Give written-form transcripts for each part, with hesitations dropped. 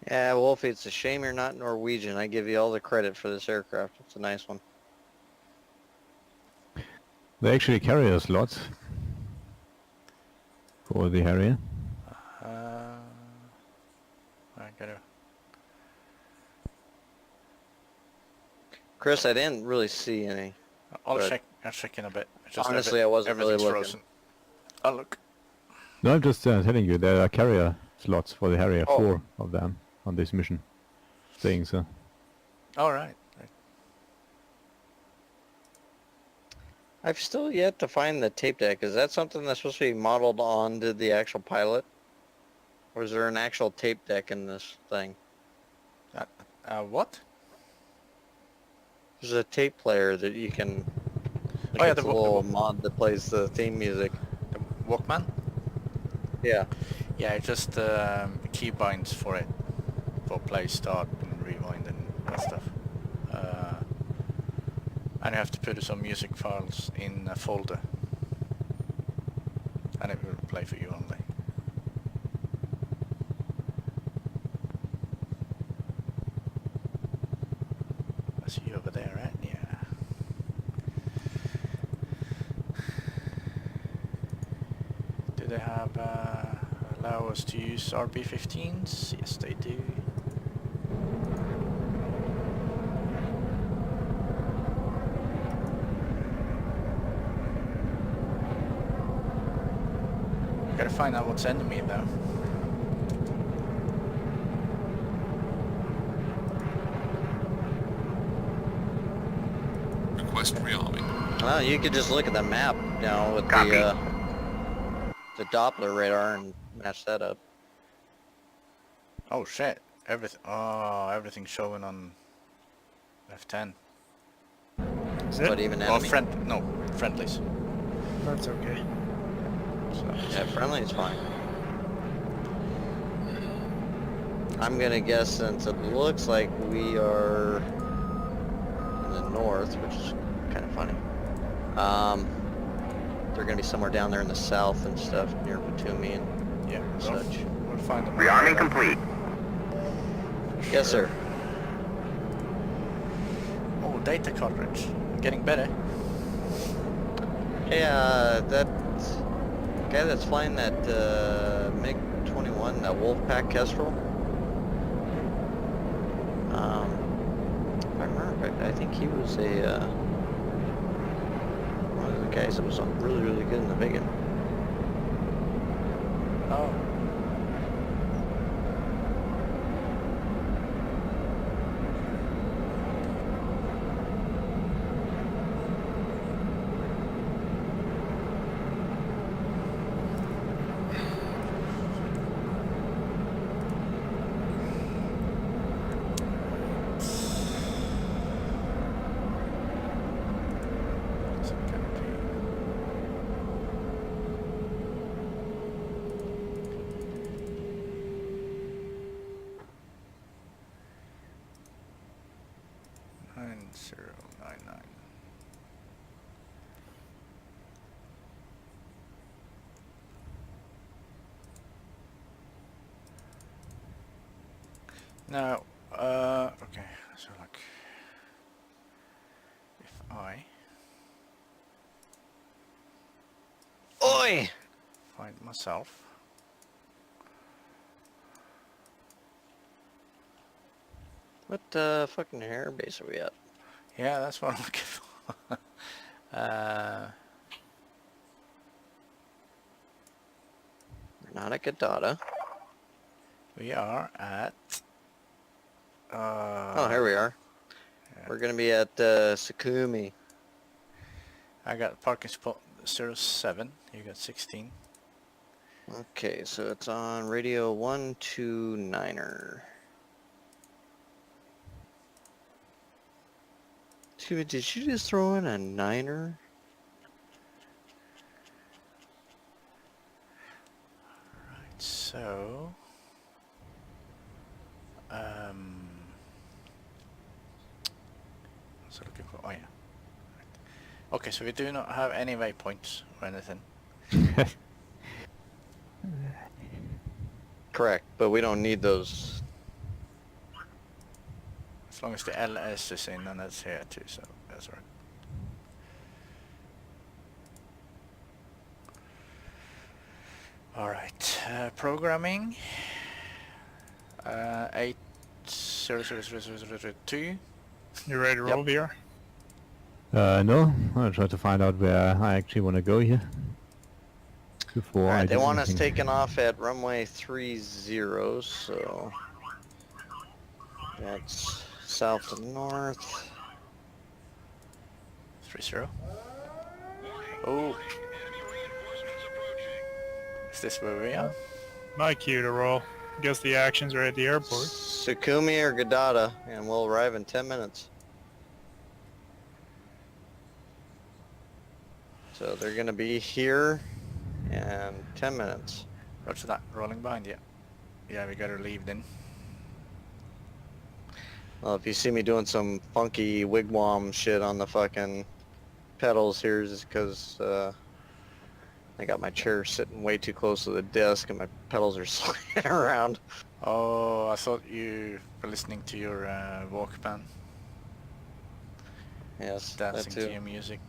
Yeah, Wolfie, it's a shame you're not Norwegian. I give you all the credit for this aircraft. It's a nice one. They actually carry us lots for the Harrier. I gotta. Chris, I didn't really see any. I'll But check. I'll check in a bit. Just honestly, I wasn't really everything's looking. frozen. I'll look. No, I'm just telling you, there are carrier slots for the Harrier, Oh. 4 of them on this mission. Saying so. All right. I've still yet to find the tape deck. Is that something that's supposed to be modeled onto the actual pilot? Or is there an actual tape deck in this thing? What? There's a tape player that you can... Oh yeah, it's a little mod that plays the theme music. The Walkman. Yeah. Yeah, it just key binds for it, for play, start, and rewind and that stuff. And you have to put some music files in a folder, and it will play for you only. I see you over there, right? Yeah. Do they have allow us to use RB-15s? Yes, they do. Gotta find out what's enemy though. Request rearming. Well, you could just look at the map, you know, with Copy. the Doppler radar and match that up. Oh shit! Everything's showing on F10. Is it? But even Oh, enemy. no, friendlies. That's okay. So, Yeah, friendly is fine. I'm gonna guess since it looks like we are in the north, which is kind of funny. They're gonna be somewhere down there in the south and stuff, near Batumi and yeah, such. we'll find them. Rearming complete. Yes, sir. Oh, data cartridge. Getting better. Hey, that guy that's flying that MiG-21, that Wolfpack Kestrel. If I remember right, I think he was a one of the guys that was really, really good in the Vegan. Oh. Now, okay, so like, if I Oi! find myself, What fucking airbase are we at? yeah, that's what I'm looking for. We're not at Gadada. We are at, Oh, here we are. yeah. We're gonna be at Sakumi. I got parking spot 07, you got 16. Okay, so it's on radio 129er. Dude, did you just throw in a niner? Right, so, what's I looking for? Oh yeah. Right. Okay, so we do not have any waypoints or anything. Correct, but we don't need those As long as the LS is in, and that's here too, so that's right. Alright, programming. 80002. You ready to roll, VR? No, I'll try to find out where I actually want to go here. Before I Alright, they do want us anything. taking off at runway 30, so that's south to north. 30. Oh. Is this where we are? My cue to roll. Guess the actions are at the airport. Sukumi or Gadada, and we'll arrive in 10 minutes. So they're gonna be here in 10 minutes. Roger that, rolling behind you. Yeah, we gotta leave then. Well, if you see me doing some funky wigwam shit on the fucking pedals here, is because I got my chair sitting way too close to the desk and my pedals are sliding around. Oh, I thought you were listening to your Walkman, Yes, that dancing too. to your music,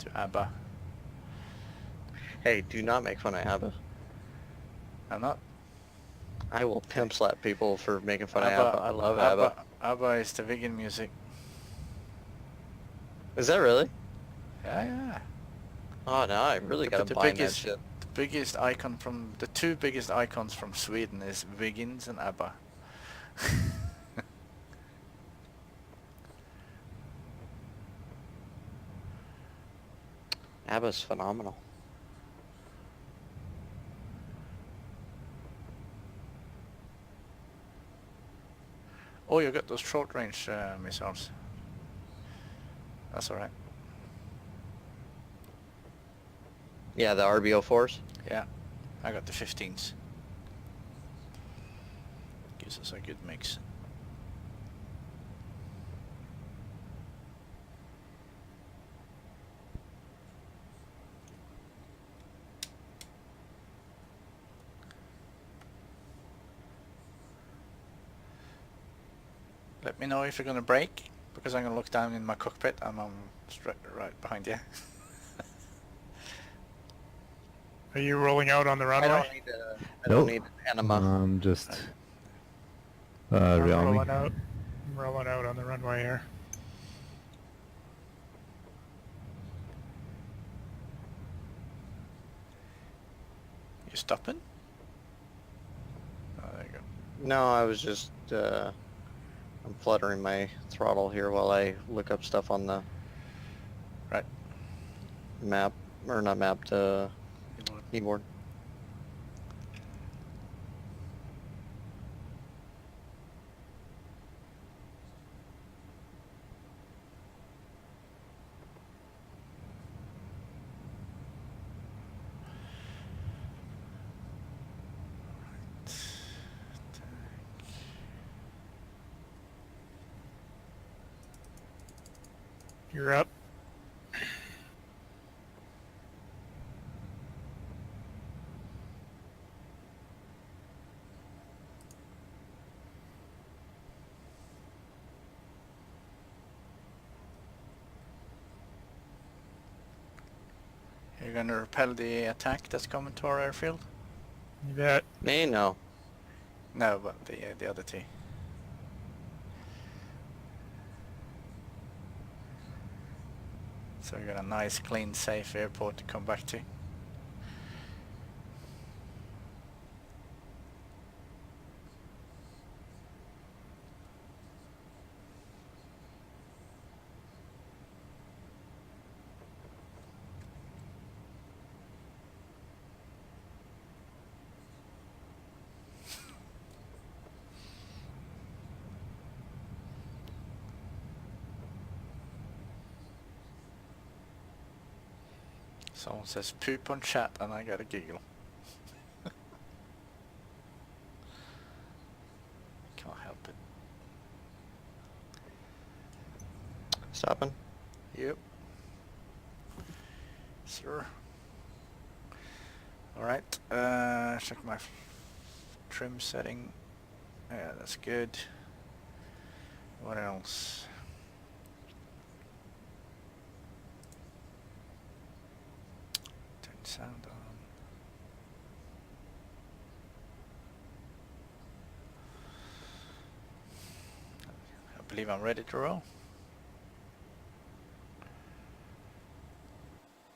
to ABBA. Hey, do not make fun of ABBA. I'm not. I will pimp slap people for making fun of ABBA, ABBA. I love ABBA. ABBA is the vegan music. Is that really? Yeah. Oh, no, I really gotta The buy that biggest- shit. The biggest icon from the two biggest icons from Sweden is Vegans and ABBA. ABBA's phenomenal. Oh, you got those short range missiles. That's alright. Yeah, the RBO4s. Yeah, I got the 15s. Gives us a good mix. Let me know if you're gonna brake, because I'm gonna look down in my cockpit and I'm straight right behind you. Are you rolling out on the I runway? don't need I Nope. don't need anima. I'm just I'm rearming. rolling out. I'm rolling out on the runway here. You stopping? Oh, there you go. No, I was just I'm fluttering my throttle here while I look up stuff on the Right. map, or not map, the keyboard. You're up. You're gonna repel the attack that's coming to our airfield? You bet. Me, no. No, but the other two. So we got a nice, clean, safe airport to come back to. Someone says poop on chat and I got a giggle. Can't help it. Stopping? Yep. Sure. Alright, check my trim setting. Yeah, that's good. What else? Turn sound on. I believe I'm ready to roll.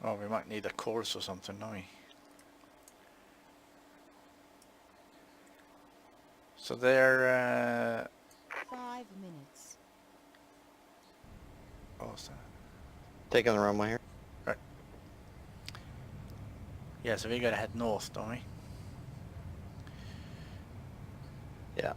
Oh, we might need a course or something, don't we? So they're 5 minutes. what was that? Taking the runway here. Right. Yeah, so we gotta head north, don't we? Yeah.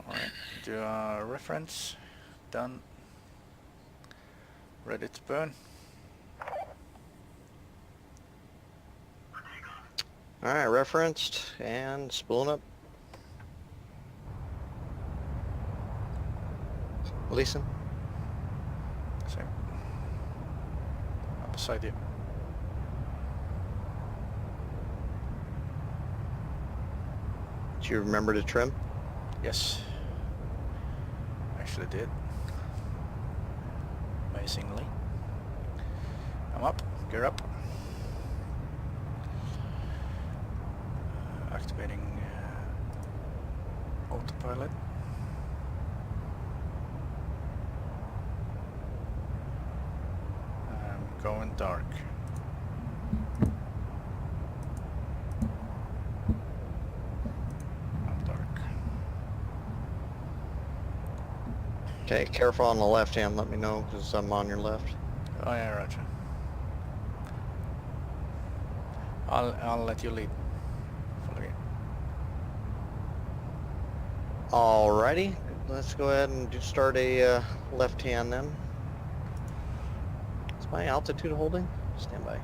Alright, do a reference. Done. Ready to burn. Alright, referenced and spooling up. Releasing. Same. Up beside you. Do you remember to trim? Yes. Actually did. Amazingly. I'm up. Gear up. Activating autopilot. I'm going dark. I'm dark. Okay, careful on the left hand, let me know, because I'm on your left. Oh yeah, roger. I'll let you lead. Follow you. Alrighty, let's go ahead and start a left hand then. Is my altitude holding? Stand by.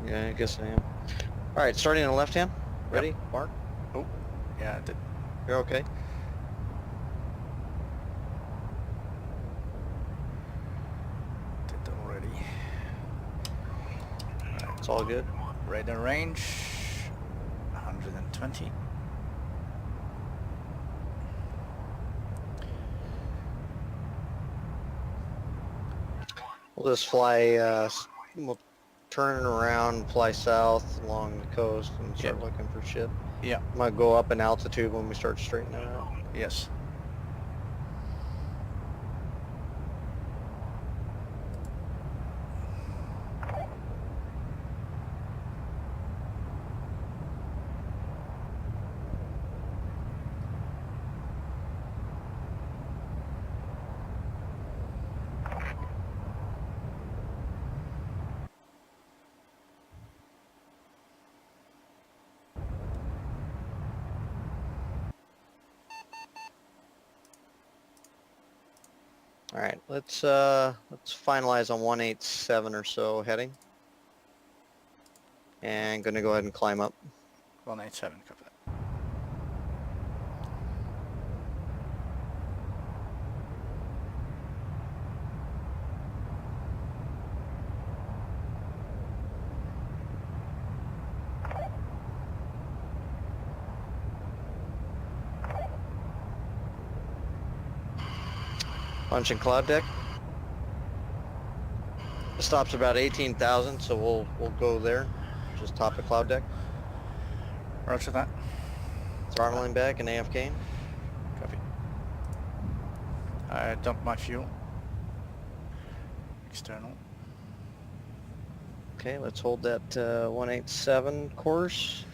Yeah, I guess I am. Alright, starting in the left hand. Ready? Mark? Oh, yeah, I did. You're okay? Did already. Right. It's all good. Radar range 120. We'll just fly, we'll turn around, fly south along the coast and start Yep. looking for shit. Yeah. Might go up in altitude when we start straightening it out. Yes. Alright, let's finalize on 187 or so heading. And gonna go ahead and climb up. 187, copy that. Punching cloud deck. The stop's about 18,000, so we'll go there. Just top of cloud deck. Roger that. Throttling back and AFK. Copy. I dumped my fuel. External. Okay, let's hold that 187 course.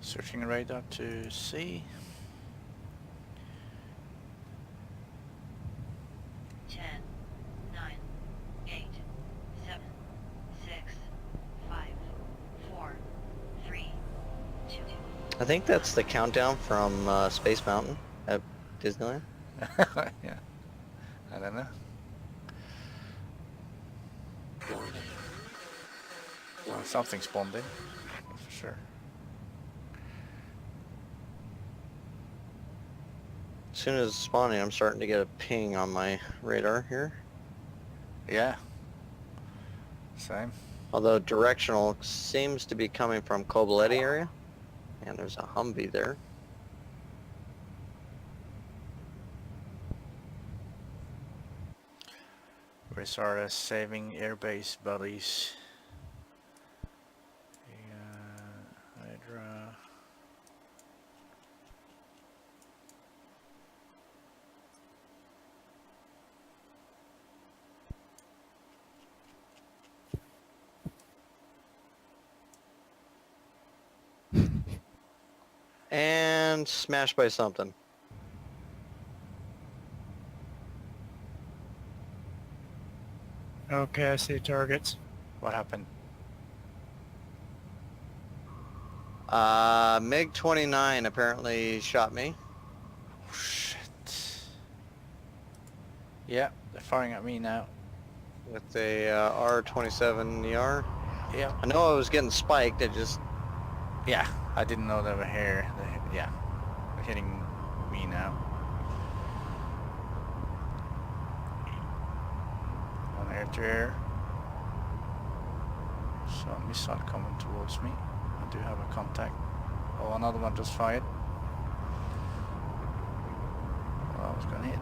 Searching radar to sea. 10, 9, 8, 7, 6, 5, 4, 3, 2. I think that's the countdown from Space Mountain at Disneyland. Yeah. I don't know. Well, something spawned in, for sure. As soon as it's spawning, I'm starting to get a ping on my radar here. Yeah. Same. Although directional seems to be coming from Kobuleti area. And there's a Humvee there. Where's our saving airbase buddies? The, Hydra. And smashed by something. Okay, I see targets. What happened? MiG-29 apparently shot me. Oh, shit. Yeah, they're firing at me now. With a R-27ER. Yeah. I know I was getting spiked, it just... Yeah, I didn't know they were here. Yeah, they're hitting me now. One air to air. So a missile coming towards me. I do have a contact. Oh, another one just fired. Oh, I was gonna hit.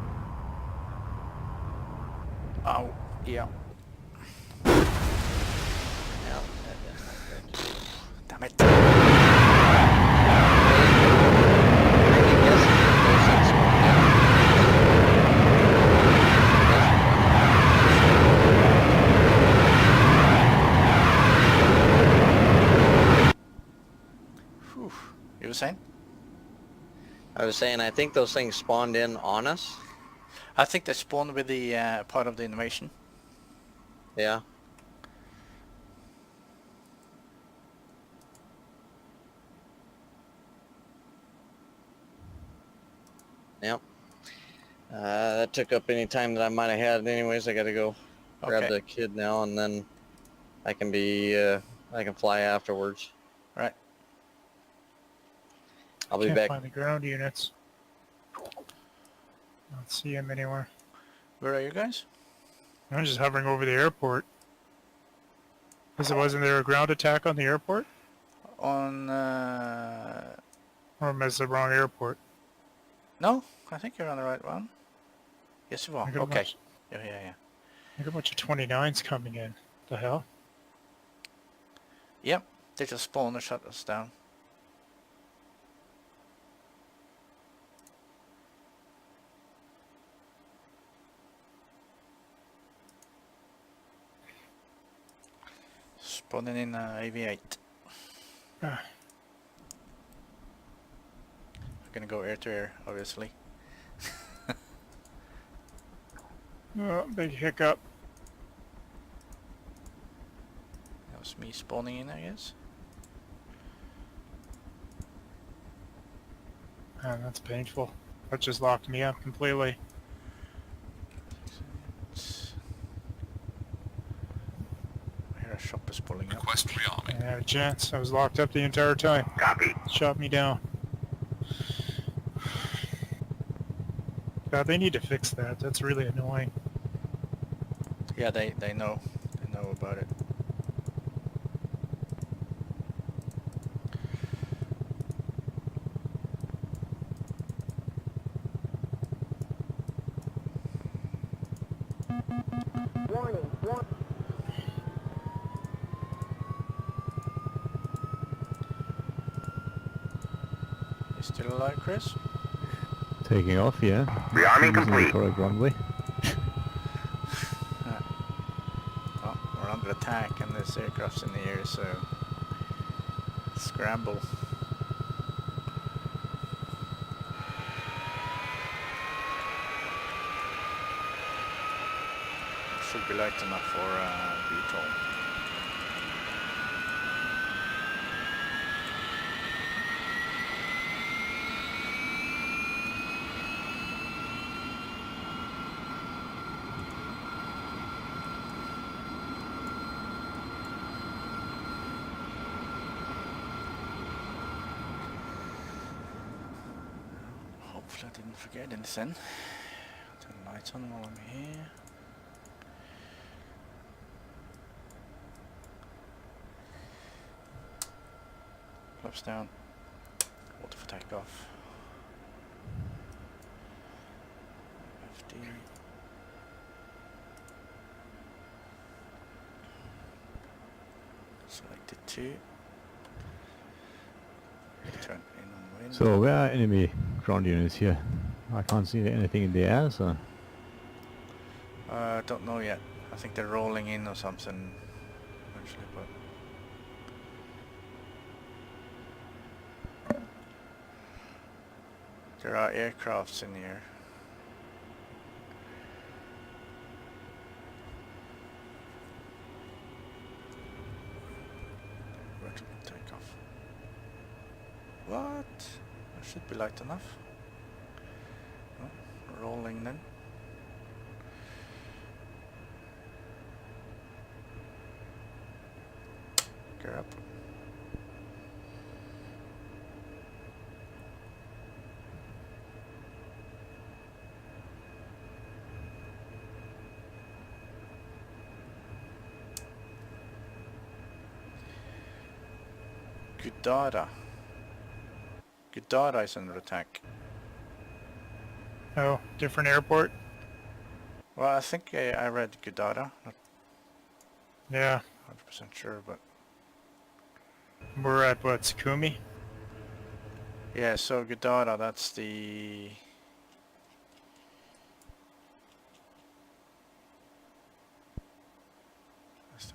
Oh, yeah. Yeah. Damn it. Whew. You were saying? I was saying, I think those things spawned in on us. I think they spawned with the part of the invasion. Yeah. Yep. That took up any time that I might have had anyways. I gotta go grab Okay. the kid now and then I can be, I can fly afterwards. Right. I'll be Can't back. find the ground units. Don't see them anywhere. Where are you guys? I'm just hovering over the airport. Wasn't there a ground attack on the airport? On, Or am I at the wrong airport? no, I think you're on the right one. Yes, you are. I got a Okay. bunch- Yeah. I got a bunch of 29s coming in. The hell? Yep, they just spawned and shut us down. Spawning in AV8. Ah. I'm gonna go air to air, obviously. Oh, big hiccup. That was me spawning in, I guess. Man, that's painful. That just locked me up completely. I hear a shop is pulling up. Request rearming. I didn't have a chance. I was locked up the entire time. Copy. Shot me down. God, they need to fix that. That's really annoying. Yeah, they know. They know about it. You still alive, Chris? Taking off, yeah. Rearming Using the complete. correct runway. Oh, we're under attack and there's aircrafts in the air, so scramble. be light enough for VTOL. Hopefully I didn't forget anything. Turn the lights on while I'm here. Flaps down. Water for takeoff. 50. Selected 2. Turn in on wind. So where are enemy ground units here? I can't see anything in the air, so... Don't know yet. I think they're rolling in or something eventually, but there are aircrafts in here. Vertical takeoff. What? That should be light enough. Oh, rolling then. Gear up. Gudara. Gudara is under attack. Oh, different airport? Well, I think I read Gudara. Not Yeah. 100% sure, but We're at what, Sakumi? yeah. So Gudara, that's the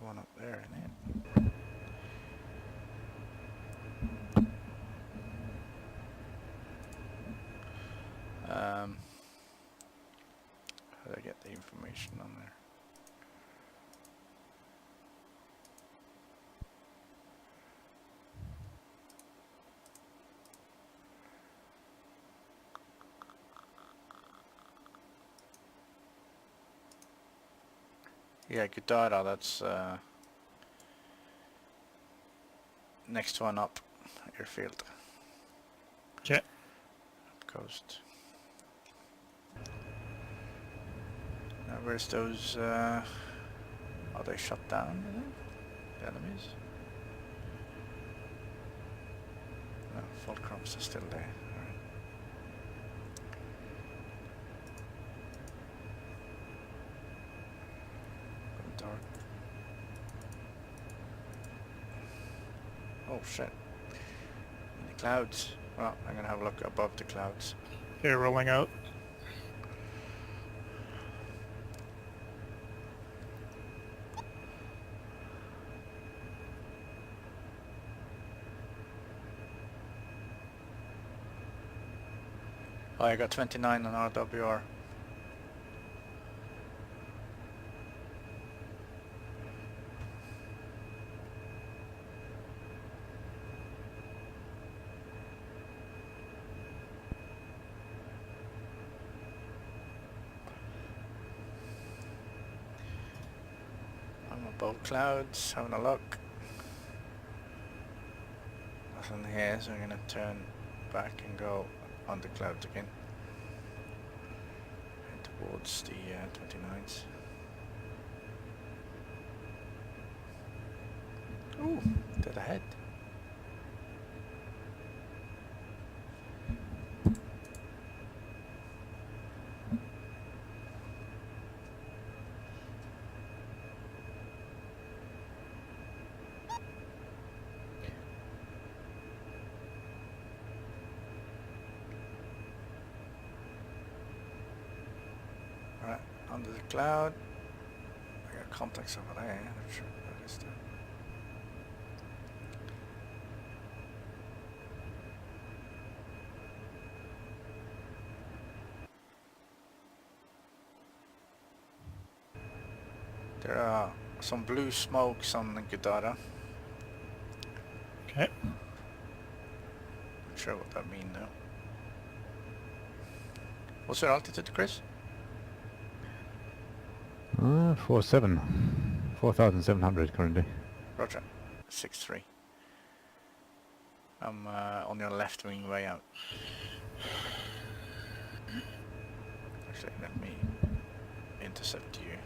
one up there, isn't it? How do I get the information on there? Yeah, Gudara, that's next one up, airfield. Okay. Up coast. Now where's those, are they shut down, I think? The enemies? No, Fulcrums are still there. Alright. Going dark. Oh shit. In the clouds. Well, I'm gonna have a look above the clouds. Okay, rolling out. Oh, I got 29 on RWR. I'm above clouds, having a look. Nothing here, so I'm gonna turn back and go on the clouds again. Head towards the 29s. Ooh, dead ahead. Alright, under the cloud. I got contacts over there, not sure what that is though. There are some blue smokes on the Godara. Okay. Not sure what that means though. What's your altitude, Chris? 4,700 currently. Roger. 6-3. I'm on your left wing way out. Actually, let me intercept you.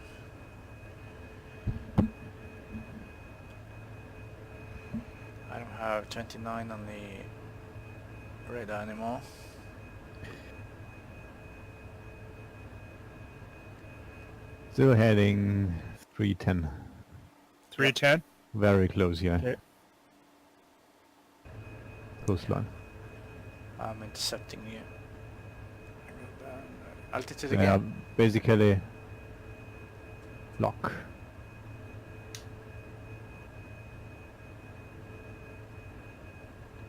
I don't have 29 on the radar anymore. Still heading 310. 310. Very close, yeah. Okay. Coastline. I'm intercepting you. Altitude Yeah, again. basically lock.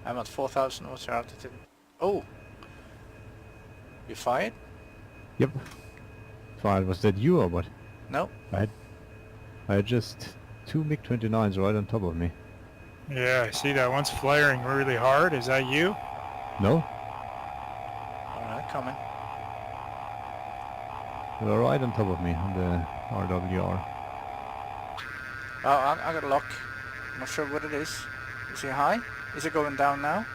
I'm at 4,000. What's your altitude? Oh! You fired? Yep. Fine, was that you or what? No. I had just 2 MiG-29s right on top of me. Yeah, I see that one's flaring really hard. Is that you? No? Alright, coming. They were right on top of me on the RWR. Oh, I got a lock. Not sure what it is. Is it high? Is it going down now?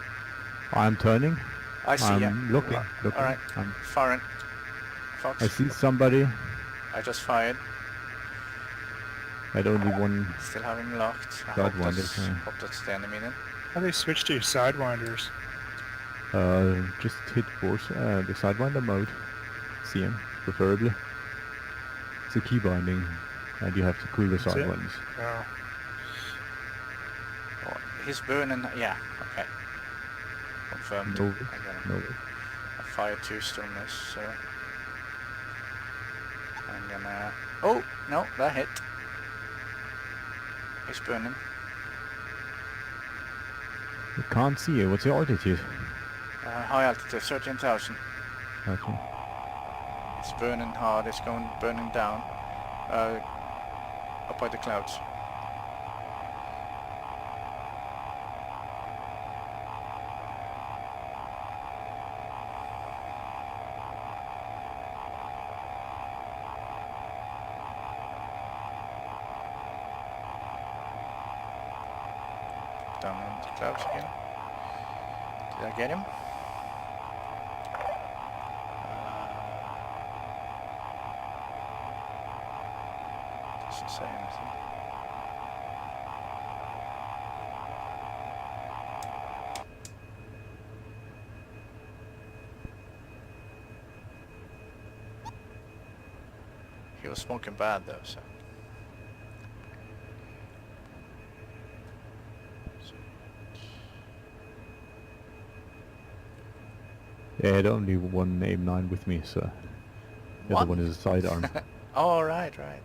I'm turning. I see, I'm yeah. looking. Alright. I'm- Firing. Fox. I see somebody. I just fired. Had only one. Still having locked. I That hope one that's, is, hope that's the enemy then. How do they switch to your sidewinders? Just hit force the sidewinder mode. CM, preferably. It's a key binding, and you have to cool the it? sidewinds. Oh. Oh, he's burning. Yeah, okay. Confirmed. No, I got him. no. I fired 2 stillness, so I'm gonna. Oh no, that hit. He's burning. You can't see it. What's your altitude? High altitude, 13,000. Okay. It's burning hard. It's going burning down. Up by the clouds. Down in the clouds again. Did I get him? Doesn't say anything. He was smoking bad though, so. Yeah, I had only one aim 9 with me, so the other One? one is a sidearm. Oh, right, right.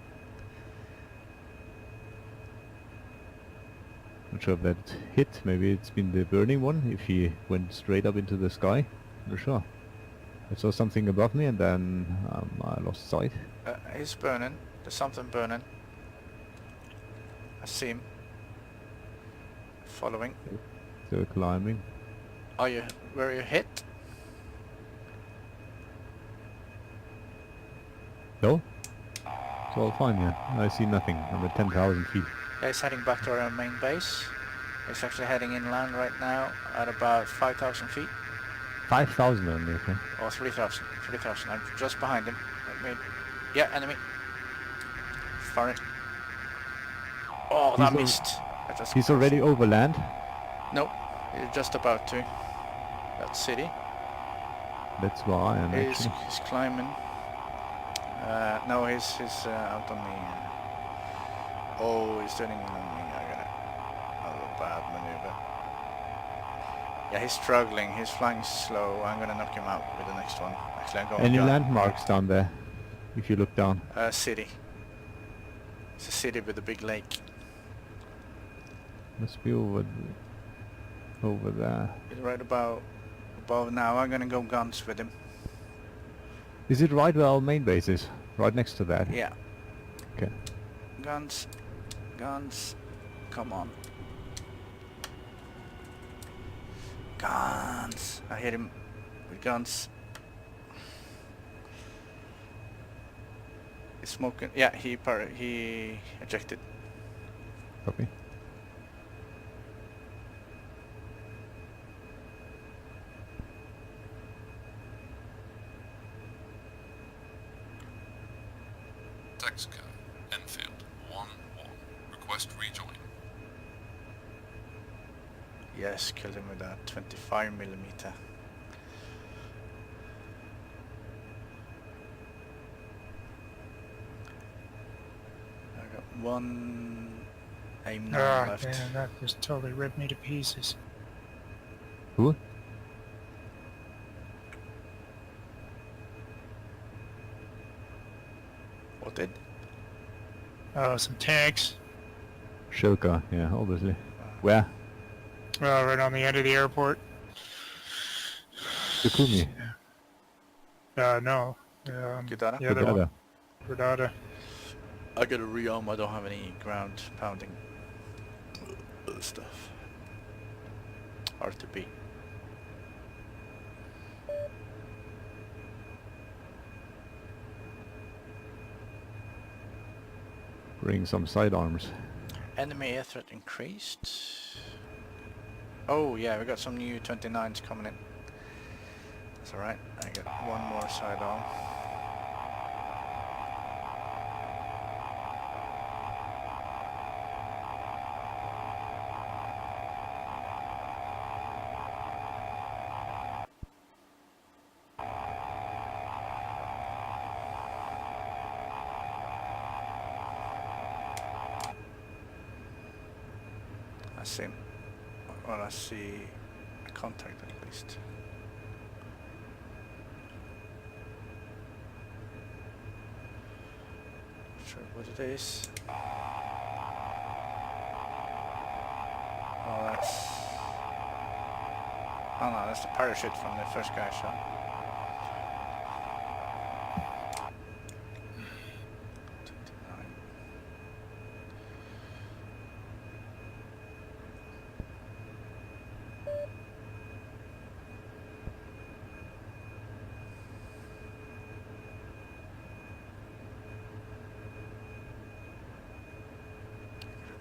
Not sure if that hit. Maybe it's been the burning one. If he went straight up into the sky, not sure. I saw something above me, and then I lost sight. He's burning. There's something burning. I see him. Following. Still climbing. Are you where you hit? No? It's all fine, yeah. I see nothing. I'm at 10,000 feet. Yeah, he's heading back to our main base. He's actually heading inland right now at about 5,000 feet. 5,000 only, okay. Or 3,000. 3,000. I'm just behind him. Let me... Yeah, enemy. Firing. Oh, that He's missed. I just He's already over land. Nope. He's just about to. That city. That's where I am, He's actually. climbing. No, he's out on the... oh, he's turning on me. I got a bad maneuver. Yeah, he's struggling. He's flying slow. I'm gonna knock him out with the next one. Actually, I'm going Any gun. landmarks down there? If you look down. City. It's a city with a big lake. Must be over there. He's right above now. I'm gonna go guns with him. Is it right where our main base is? Right next to that? Yeah. Okay. I'm Guns. Guns. Come on. Guns. I hit him with guns. He's smoking. Yeah, he ejected. Copy. Texaco, Enfield, 1-1. Request rejoin. Yes, killed him with a 25mm. I got one aim now Ah, left. damn, that just totally ripped me to pieces. Who? What did? Oh, some tanks. Shilka, yeah, obviously. Where? Right on the end of the airport. Sukumi. No. Gudada? The other one. Gudada. Verdada. I got a rearm, I don't have any ground pounding stuff. R2B. Bring some sidearms. Enemy air threat increased. Oh yeah, we got some new 29s coming in. That's alright, I got one more sidearm. I see him. Well, I see a contact at least. Not sure what it is. Oh, that's... Oh no, that's the parachute from the first guy I shot.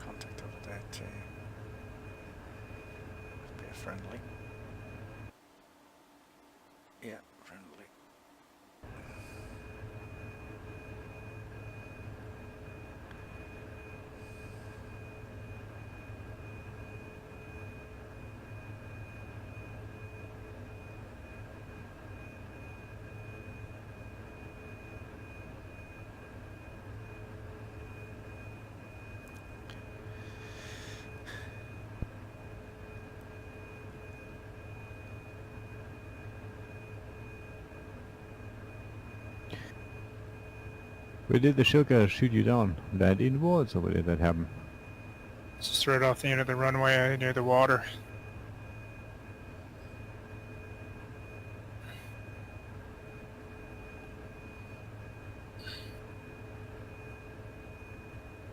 Contact over there too. Must be a friendly. Yeah, friendly. Where did the Shilka shoot you down? Land inwards, or where did that happen? Just right off the end of the runway near the water.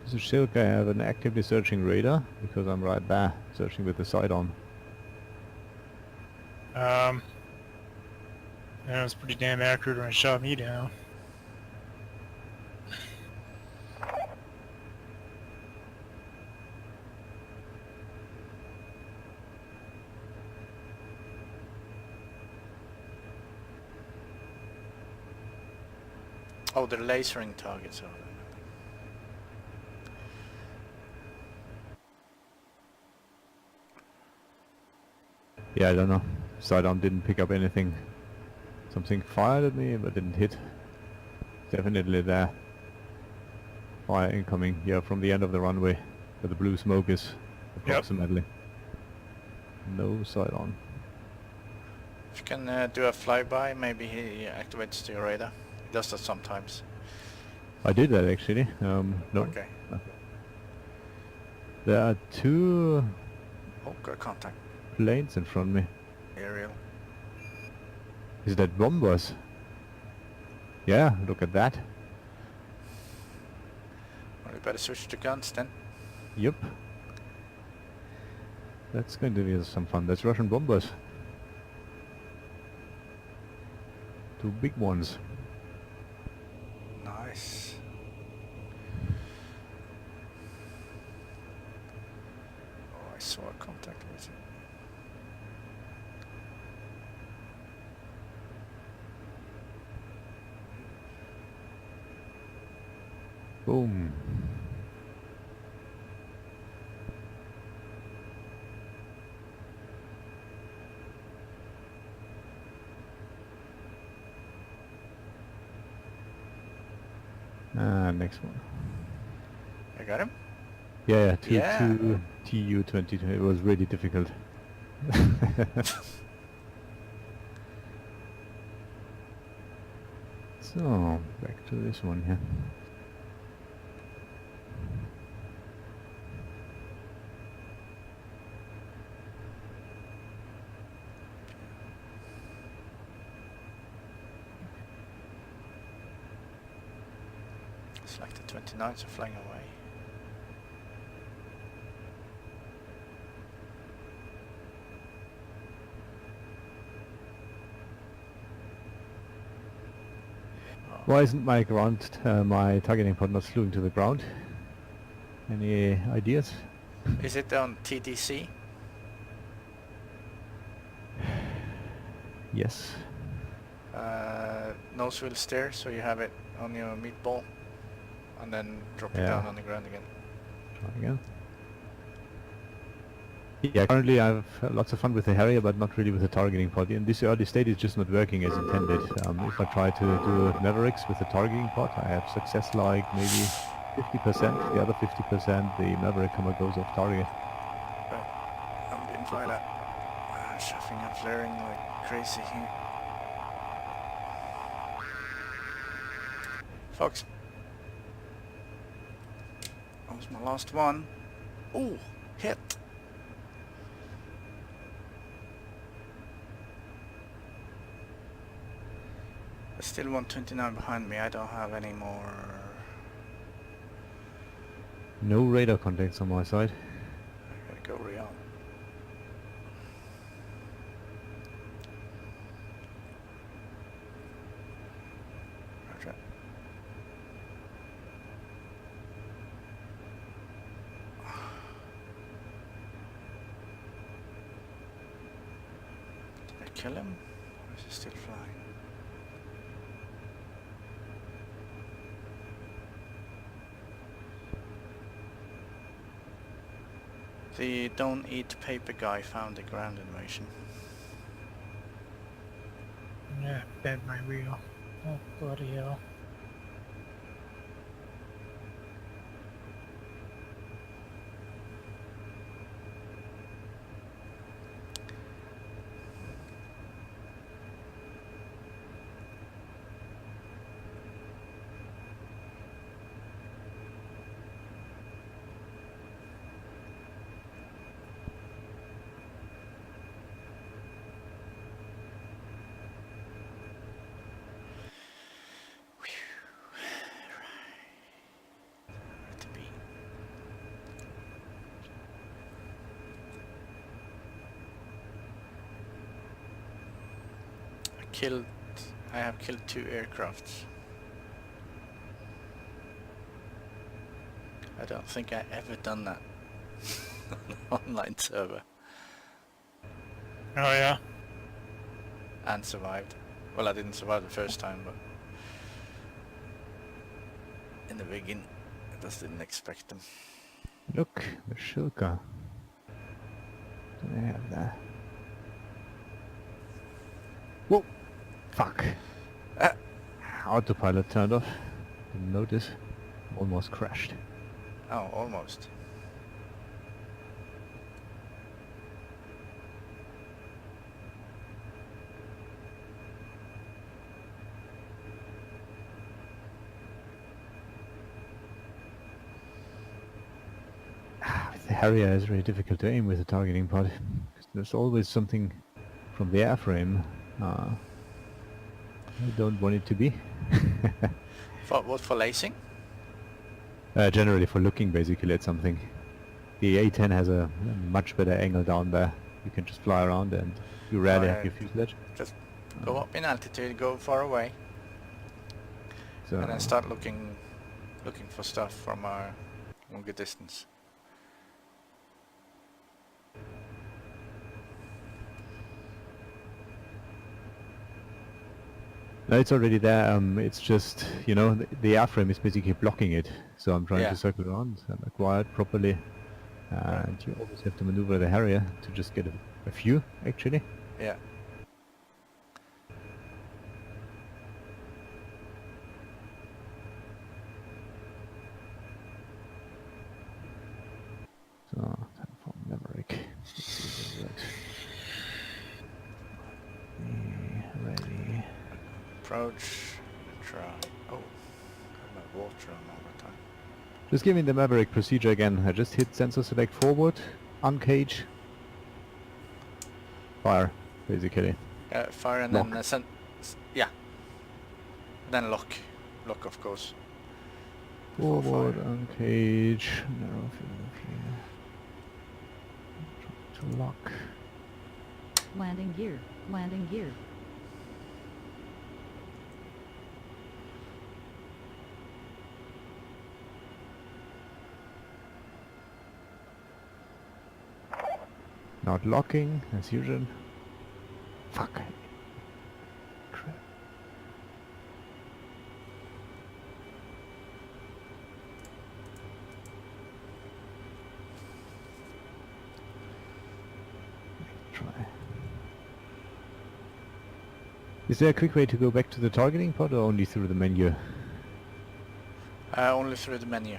Does the Shilka have an actively searching radar? Because I'm right there, searching with the sight on. Yeah, it was pretty damn accurate when it shot me down. Oh, they're lasering targets over there. Yeah, I don't know. Sidearm didn't pick up anything. Something fired at me, but didn't hit. Definitely there. Fire incoming, yeah, from the end of the runway, where the blue smoke is, approximately. No sidearm. If you can do a flyby, maybe he activates the radar. He does that sometimes. I did that actually. No. Okay. There are two Oh, got contact. planes in front of me. Aerial. Is that bombers? Yeah, look at that. What do you better switch to guns then. Yep. That's going to be some fun. That's Russian bombers. 2 big ones. Nice. Oh, I saw a contact with it. Boom. Next one. I got him. Yeah, Yeah. to TU-22. It was really difficult. So, back to this one here. It's like the 29s are flying away. Why isn't my my targeting pod not slewing to the ground? Any ideas? Is it on TDC? Yes. Nose wheel steer, so you have it on your meatball, and then drop it Yeah. down on the ground again. Again. Yeah, currently I have lots of fun with the Harrier, but not really with the targeting pod. In this early state, it's just not working as intended. If I try to do Mavericks with the targeting pod, I have success like maybe 50%. The other 50%, the Maverick hammer goes off target. I'm getting fired at. Shuffling and flaring like crazy here. Fox. That was my last one. Ooh, hit. There's still 129 behind me. I don't have any more. No radar contacts on my side. I gotta go real. Roger. Did I kill him? Or is he still flying? The don't eat paper guy found the ground invasion. Yeah, bent my wheel. Oh, bloody hell. Where to be? I have killed 2 aircrafts. I don't think I ever done that on an online server Oh yeah? and survived. Well, I didn't survive the first time, but in the beginning I just didn't expect them. Look, the Shilka. Do I have that? Whoa! Fuck! Autopilot turned off. Didn't notice. Almost crashed. Oh, almost. With the Harrier, it's really difficult to aim with the targeting pod. 'Cause there's always something from the airframe. I don't want it to be. For what, for lacing? Generally for looking basically at something. The A10 has a much better angle down there. You can just fly around and you rarely have your fuselage. Just go up in altitude, go far away, So and then start looking for stuff from a longer distance. no, it's already there. It's just, you know, the airframe is basically blocking it. So I'm trying Yeah. to circle around and acquire it properly. And you always have to maneuver the Harrier to just get a view, actually. Yeah. So, time for Maverick. Let's see if it works. Ready. Approach. Try. Oh, got my water on all the time. Just give me the Maverick procedure again. I just hit sensor select forward, uncage, fire, basically. Fire and Lock. then yeah. Then lock, of course. Before Forward, fire. uncage, narrow field of view. Try to lock. Landing gear. Landing gear. Not locking, as usual. Fuck. Crap. Try. Is there a quick way to go back to the targeting pod or only through the menu? Only through the menu.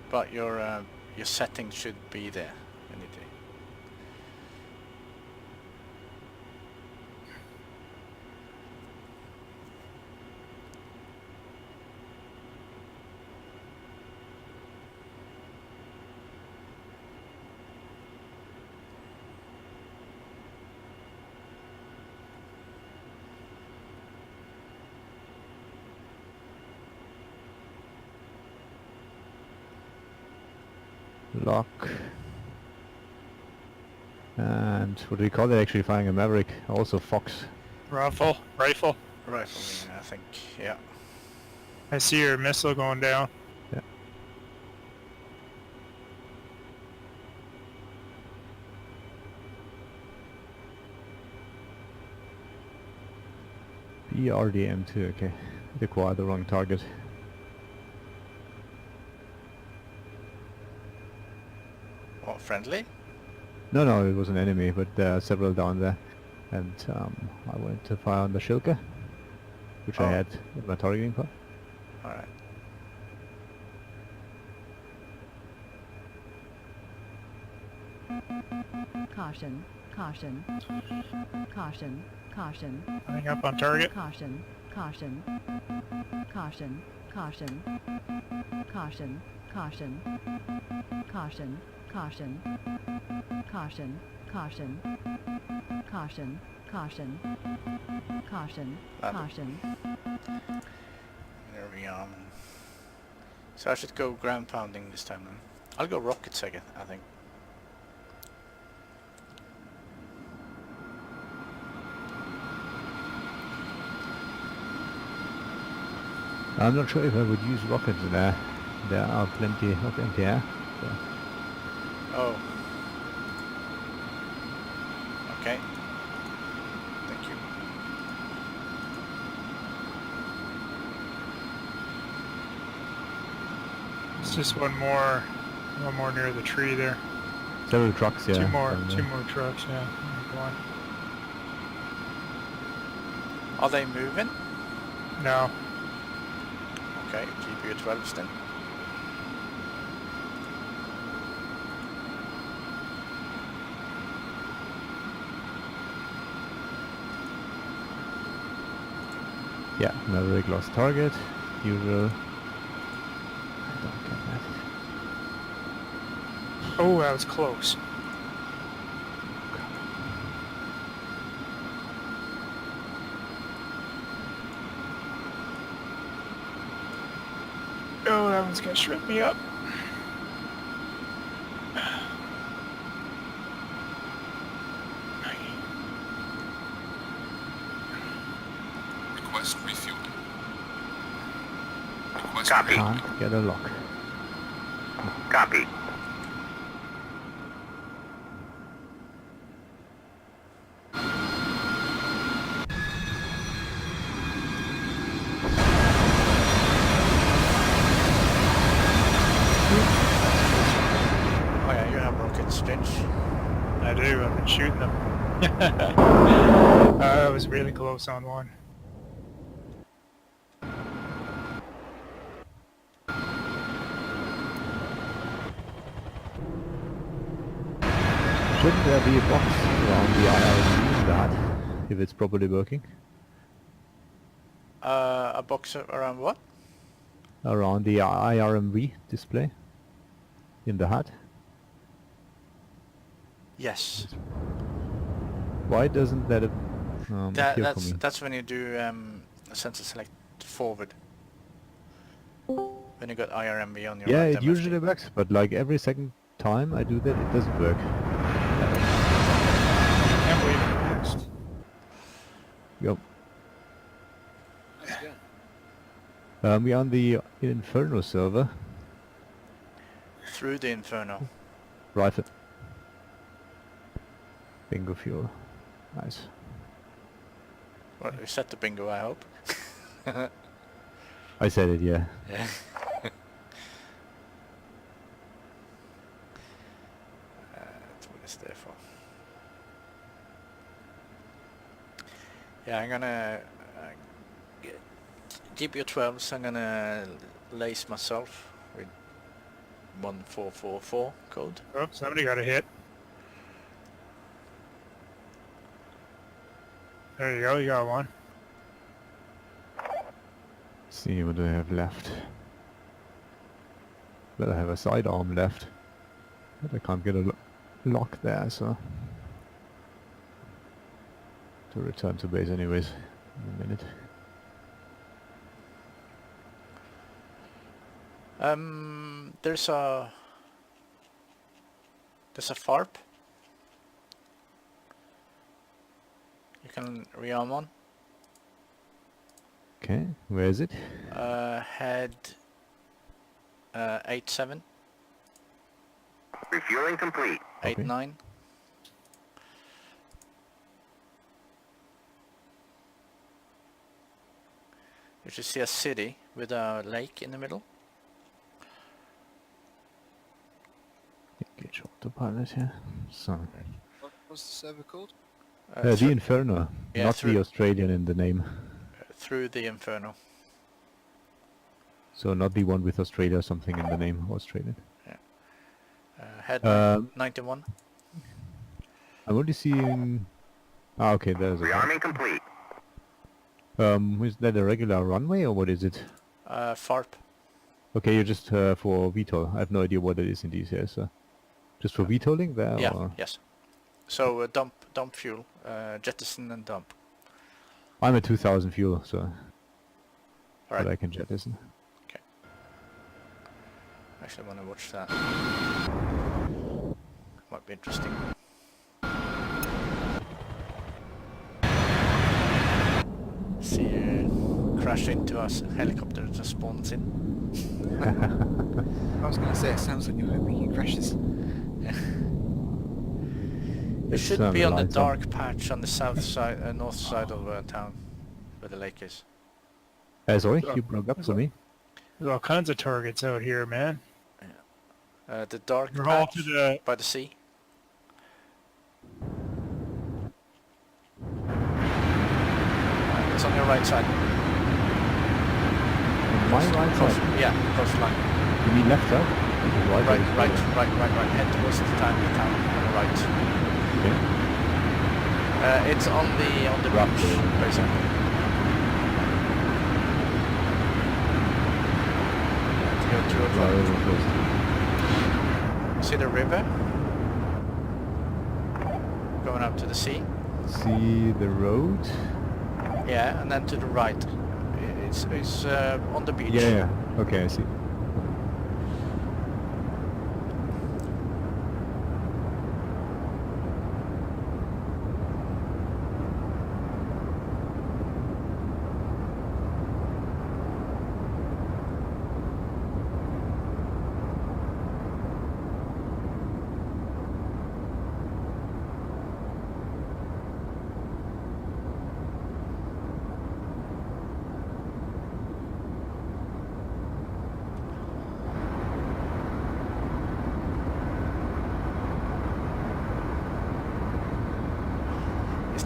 But your settings should be there. Any day. Lock. And what do we call it actually firing a Maverick? Also Fox. Rifle. Rifle, I think. Yeah. I see your missile going down. Yeah. BRDM2, okay. Acquired the wrong target. What, friendly? No, it was an enemy, but there are several down there. And I went to fire on the Shilka, which I Oh. had in my targeting pod. Alright. Caution. Caution. Caution. Caution. Coming up on target. Caution. Caution. Caution. Caution. Caution. Caution. Caution. Caution. Caution. Caution. Caution. Caution. Caution. Caution. There we are. So I should go ground pounding this time then. I'll go rocket second, I think. I'm not sure if I would use rockets there. There are plenty of anti-air. So. Oh. Okay. Thank you. It's just one more near the tree there. Several trucks, yeah. Two more down there. trucks. Yeah. One. Are they moving? No. Okay, keep your 12s then. Yeah, Maverick lost target. Usual. I don't get that. Oh, that was close. one's gonna shrimp me up. Request refueling. Request Copy. refueling. Can't get a lock. Copy. Oh yeah, you have rockets, Ginge. I do, I've been shooting them. I was really close on one. Shouldn't there be a box around the IRC in that, if it's properly working? A box around what? Around the IRMV display in the HUD? Yes. Why doesn't that appear for me? That's when you do sensor select forward. When you got IRMV on your Yeah, right it MFD. usually works, but like every second time I do that, it doesn't work. Can't believe it works. Yep. We're on the Inferno server. Through the Inferno. Rifle. Bingo fuel. Nice. Well, you set the bingo, I hope. I said it, yeah. Yeah. That's what it's there for. Yeah, I'm gonna get GPU 12s. I'm gonna lace myself with 1444 code. Oh, somebody got a hit. There you go, you got one. See what do I have left. But I have a sidearm left. But I can't get a lock there, so... To return to base anyways, in a minute. There's a FARP. You can rearm on. Okay, where is it? Head 87, Refueling complete. Okay. 89. You should see a city with a lake in the middle. Engage autopilot here. So, What's the server called? the Inferno, yeah, not through- the Australian in the name. Through the Inferno. So not the one with Australia or something in the name, Australian. Head Um, 91. I'm only seeing... Ah, okay, there's a... Rearming complete. Is that a regular runway or what is it? FARP. Okay, you're just for VTOL. I have no idea what it is in DCS. Just for VTOLing there? Yeah, Or? yes. So dump fuel, jettison and dump. I'm at 2000 fuel, so... Alright. But I can jettison. Actually, I want to watch that. Might be interesting. See you crash into us helicopter that just spawns in. I was going to say, it sounds like you're hoping he crashes. It It's, should be on the lights up. dark patch on the south side, north side of town, where the lake is. Sorry, you broke up for me. There's all kinds of targets out here, man. The dark We're all patch to the... by the sea. It's on your right side. My right Close, side. yeah, close line. You mean left side? Right. Head towards the town on the right. Okay. It's on the Right. beach, basically. To your Right, right. over close. See the river? Going up to the sea? See the road? Yeah, and then to the right. It's on the beach. Yeah. Okay, I see.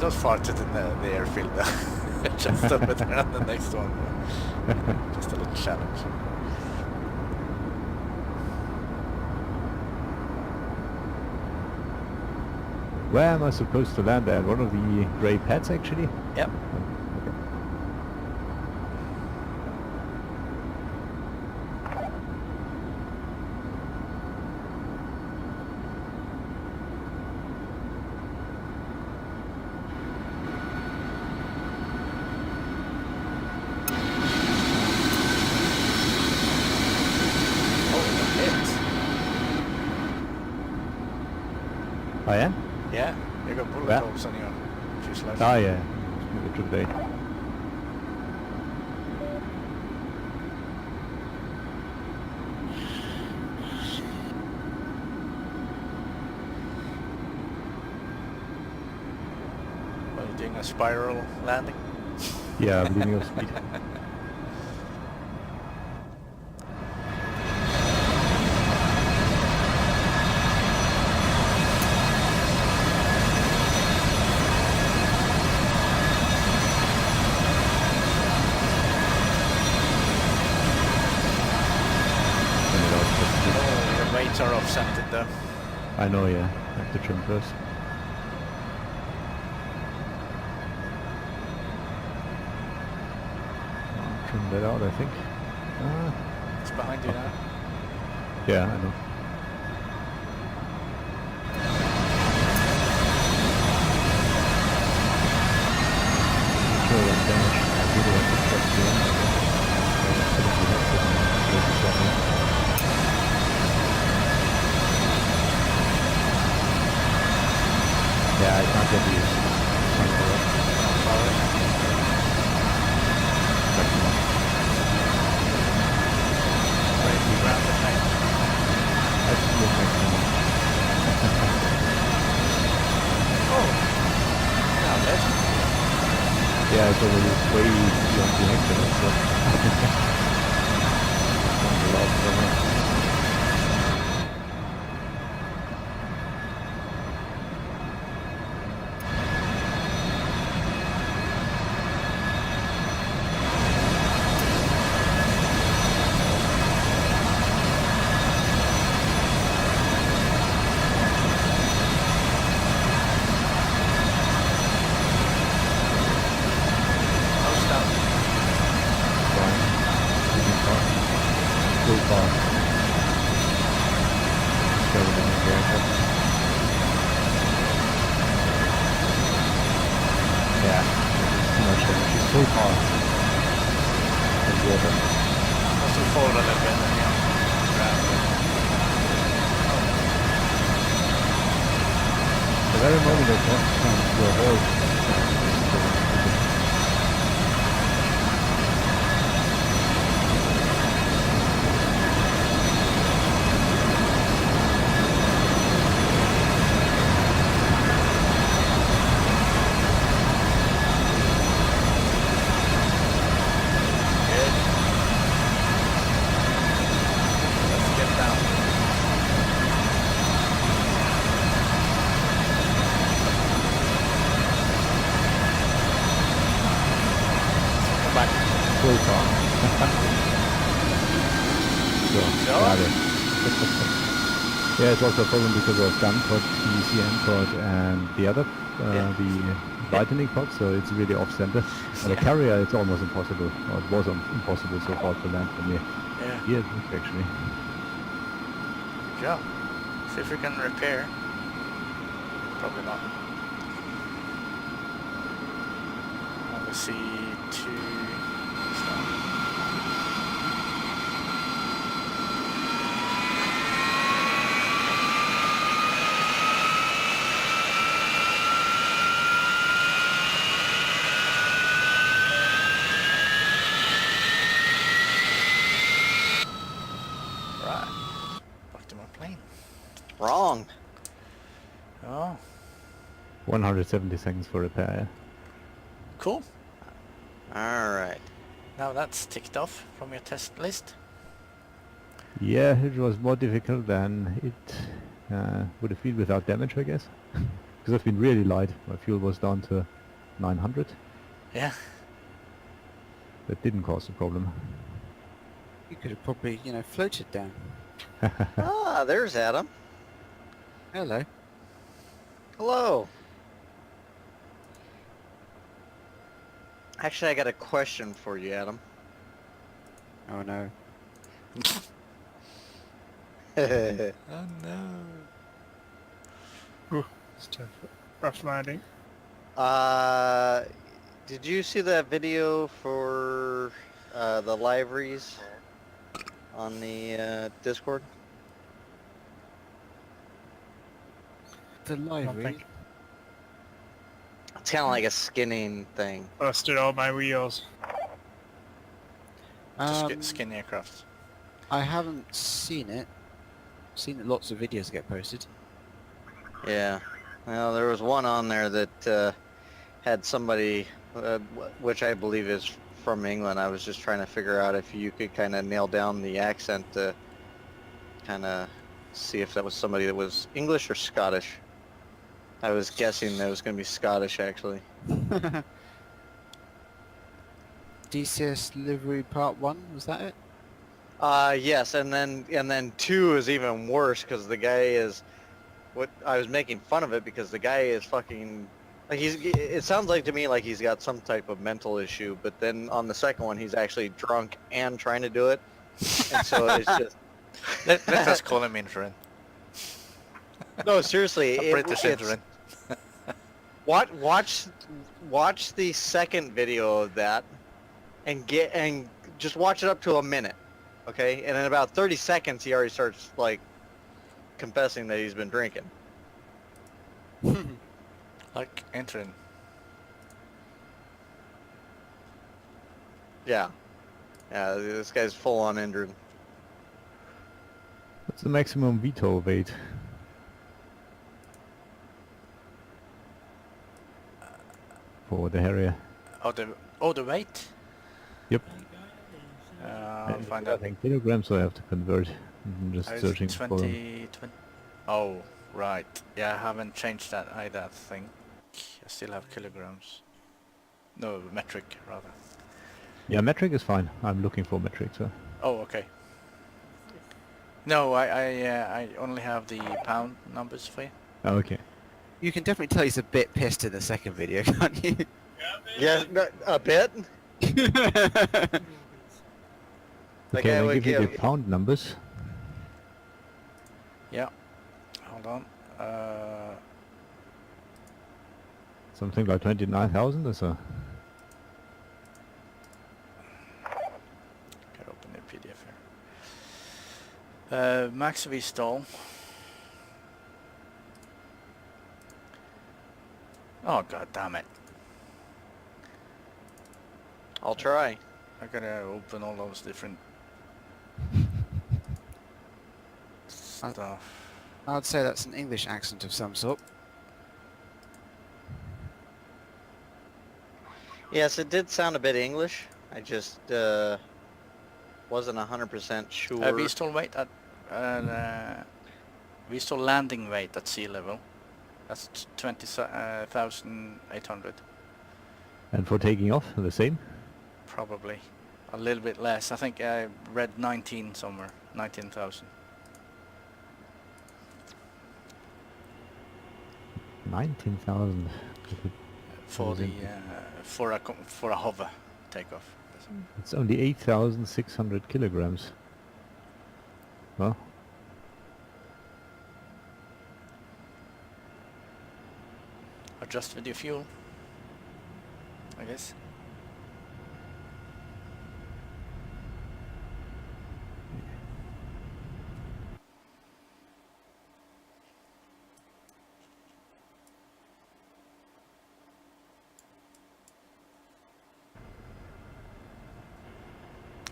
not far to the airfield though. Just over there on the next one. Just a little challenge. Where am I supposed to land at? One of the grey pads actually? Yep. I am? Yeah, you got bullet Where? holes on your fuselage. Ah yeah, maybe today. Are you doing a spiral landing? Yeah, I'm leaving off speed. Oh, your weights are off-centered though. I know, yeah. I have to trim first. I'll trim that out, I think. It's behind you now. Yeah, I know. Sure, that's damage. I really have to trust you. Yeah, I can't get these. Yeah, it's already way beyond the excellence, so not allowed for me. Full car. Go down the airport. Yeah, too much damage. It's full car. And water. Must have fallen a little bit and you grabbed it. The very moment I comes to a halt. Full car. So, got it. Yeah, it's also a problem because of gun pod, the CM pod, and the other, the lightning pod, so it's really off-center. On the carrier, it's almost impossible, or it was impossible so far to land for me. Yeah. Here it is actually. Good job. See if we can repair. Probably not. Only see two. Right. Back to my plane. Wrong. Oh, 170 seconds for repair. cool. Alright. Now that's ticked off from your test list. Yeah, it was more difficult than it would have been without damage, I guess. Because I've been really light. My fuel was down to 900. Yeah. That didn't cause a problem. You could have probably, you know, floated down. Ah, there's Adam. Hello. Hello. Actually, I got a question for you, Adam. Oh no. Oh no. Ooh, it's tough. Rough landing. Did you see that video for the liveries on the Discord? The I don't library. think. It's kind of like a skinning thing. Busted all my wheels. Just get skin aircraft. I haven't seen it. Seen lots of videos get posted. Yeah. Well, there was one on there that had somebody, which I believe is from England. I was just trying to figure out if you could kind of nail down the accent to kind of see if that was somebody that was English or Scottish. I was guessing that it was going to be Scottish, actually. DCS Livery Part 1, was that it? Yes, and then 2 is even worse because the guy is, what I was making fun of it because the guy is fucking, like it sounds like to me like he's got some type of mental issue, but then on the second one he's actually drunk and trying to do it, and so it's just. Let's just call him Infrared. No, seriously, A British Infrared. Watch the second video of that, and just watch it up to a minute, okay? And in about 30 seconds, he already starts like confessing that he's been drinking. Like Infrared. Yeah, this guy's full on injured. What's the maximum VTOL weight? For the Harrier. Oh, the weight. Yep. I'll find I out. think kilograms, so I have to convert. I'm just Is searching it for 20? Oh, right. Yeah, I haven't changed that either, I think. I still have kilograms. No, metric, rather. Yeah, metric is fine. I'm looking for metric, so. Oh, okay. No, I only have the pound numbers for you. Oh, okay. You can definitely tell he's a bit pissed in the second video, can't you? Yeah, a bit. Like Okay, I I'll would give you the give. pound numbers. Yeah. Hold on. Something like 29,000 or so. Can open the PDF here. Max V-stall. Oh, god damn it. I'll try. I gotta open all those different stuff. I'd say that's an English accent of some sort. Yes, it did sound a bit English. I just wasn't 100% sure. V-stall weight at V-stall landing weight at sea level. That's 20,800. And for taking off, the same? Probably. A little bit less. I think I read 19 somewhere. 19,000. 19,000. For the for a hover takeoff. It's only 8,600 kilograms. Well, Adjust with your fuel, I guess.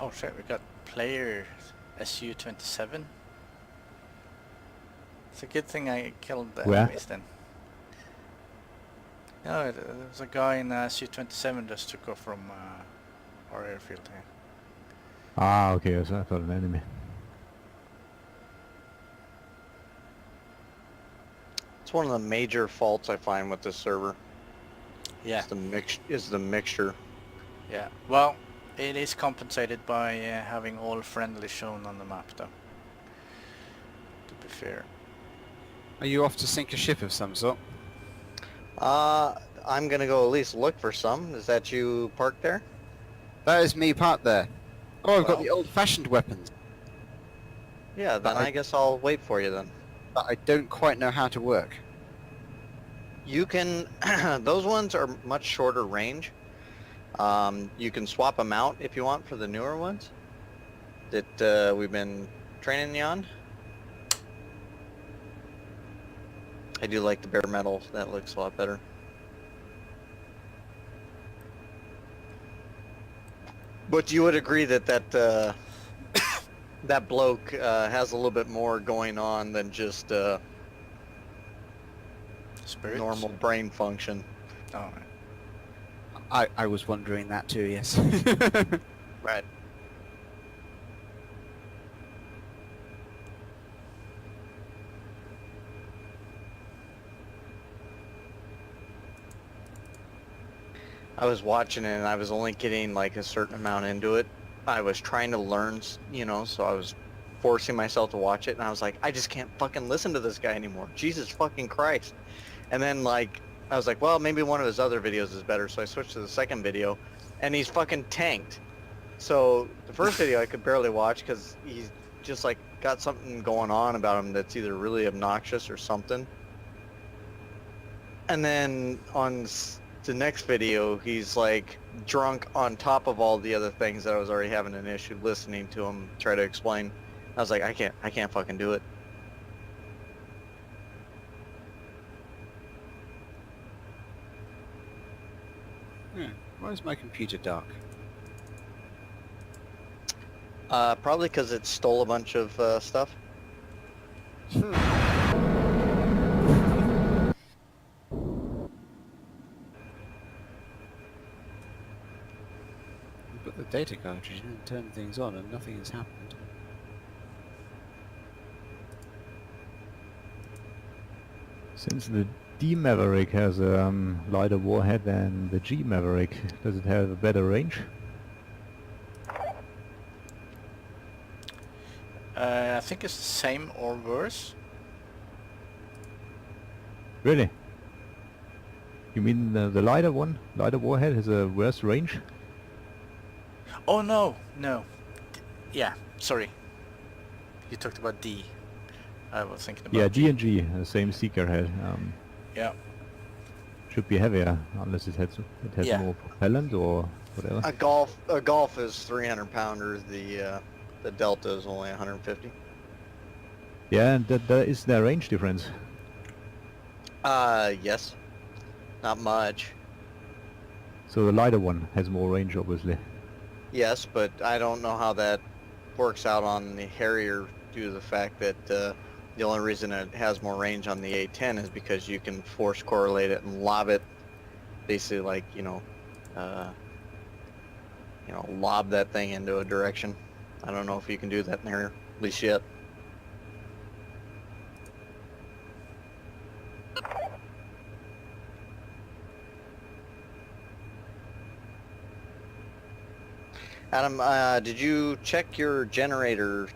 Oh shit, we got player SU-27. It's a good thing I killed the Where? enemies then. No, there was a guy in SU-27 just took off from our airfield here. ah, okay, so I thought an enemy. That's one of the major faults I find with this server. Yeah. Is the mixture. Yeah. Well, it is compensated by having all friendly shown on the map, though. To be fair. Are you off to sink a ship of some sort? I'm gonna go at least look for some. Is that you parked there? That is me parked there. Oh, I've got Well. the old-fashioned weapons Yeah, then I guess I'll wait for you then. that I don't quite know how to work. You can, those ones are much shorter range. You can swap them out if you want for the newer ones that we've been training you on. I do like the bare metal. That looks a lot better. But you would agree that that bloke has a little bit more going on than just Spirits? normal brain function. Oh, I was wondering that too, yes. Right. I was watching it and I was only getting like a certain amount into it. I was trying to learn, you know, so I was forcing myself to watch it and I was like, I just can't fucking listen to this guy anymore. Jesus fucking Christ. And then like, I was like, well, maybe one of his other videos is better. So I switched to the second video and he's fucking tanked. So the first video I could barely watch because he's just like got something going on about him that's either really obnoxious or something. And then on the next video, he's like drunk on top of all the other things that I was already having an issue listening to him try to explain. I was like, I can't fucking do it. Why is my computer dark? Probably because it stole a bunch of stuff. You put the data cartridge in and turn things on and nothing has happened. Since the D Maverick has a lighter warhead than the G Maverick, does it have a better range? I think it's the same or worse. Really? You mean the lighter one? Lighter warhead has a worse range? Oh no, no. Yeah, sorry. You talked about D. I was thinking about Yeah, D and G, the same seeker head. Yeah. Should be heavier, unless it has Yeah. more propellant or whatever. A Golf is 300 pounders. The Delta is only 150. Yeah, and that is their range difference. Yes. Not much. So the lighter one has more range, obviously. Yes, but I don't know how that works out on the Harrier due to the fact that the only reason it has more range on the A10 is because you can force correlate it and lob it, basically like, lob that thing into a direction. I don't know if you can do that in Harrier, at least yet. Adam, did you check your generator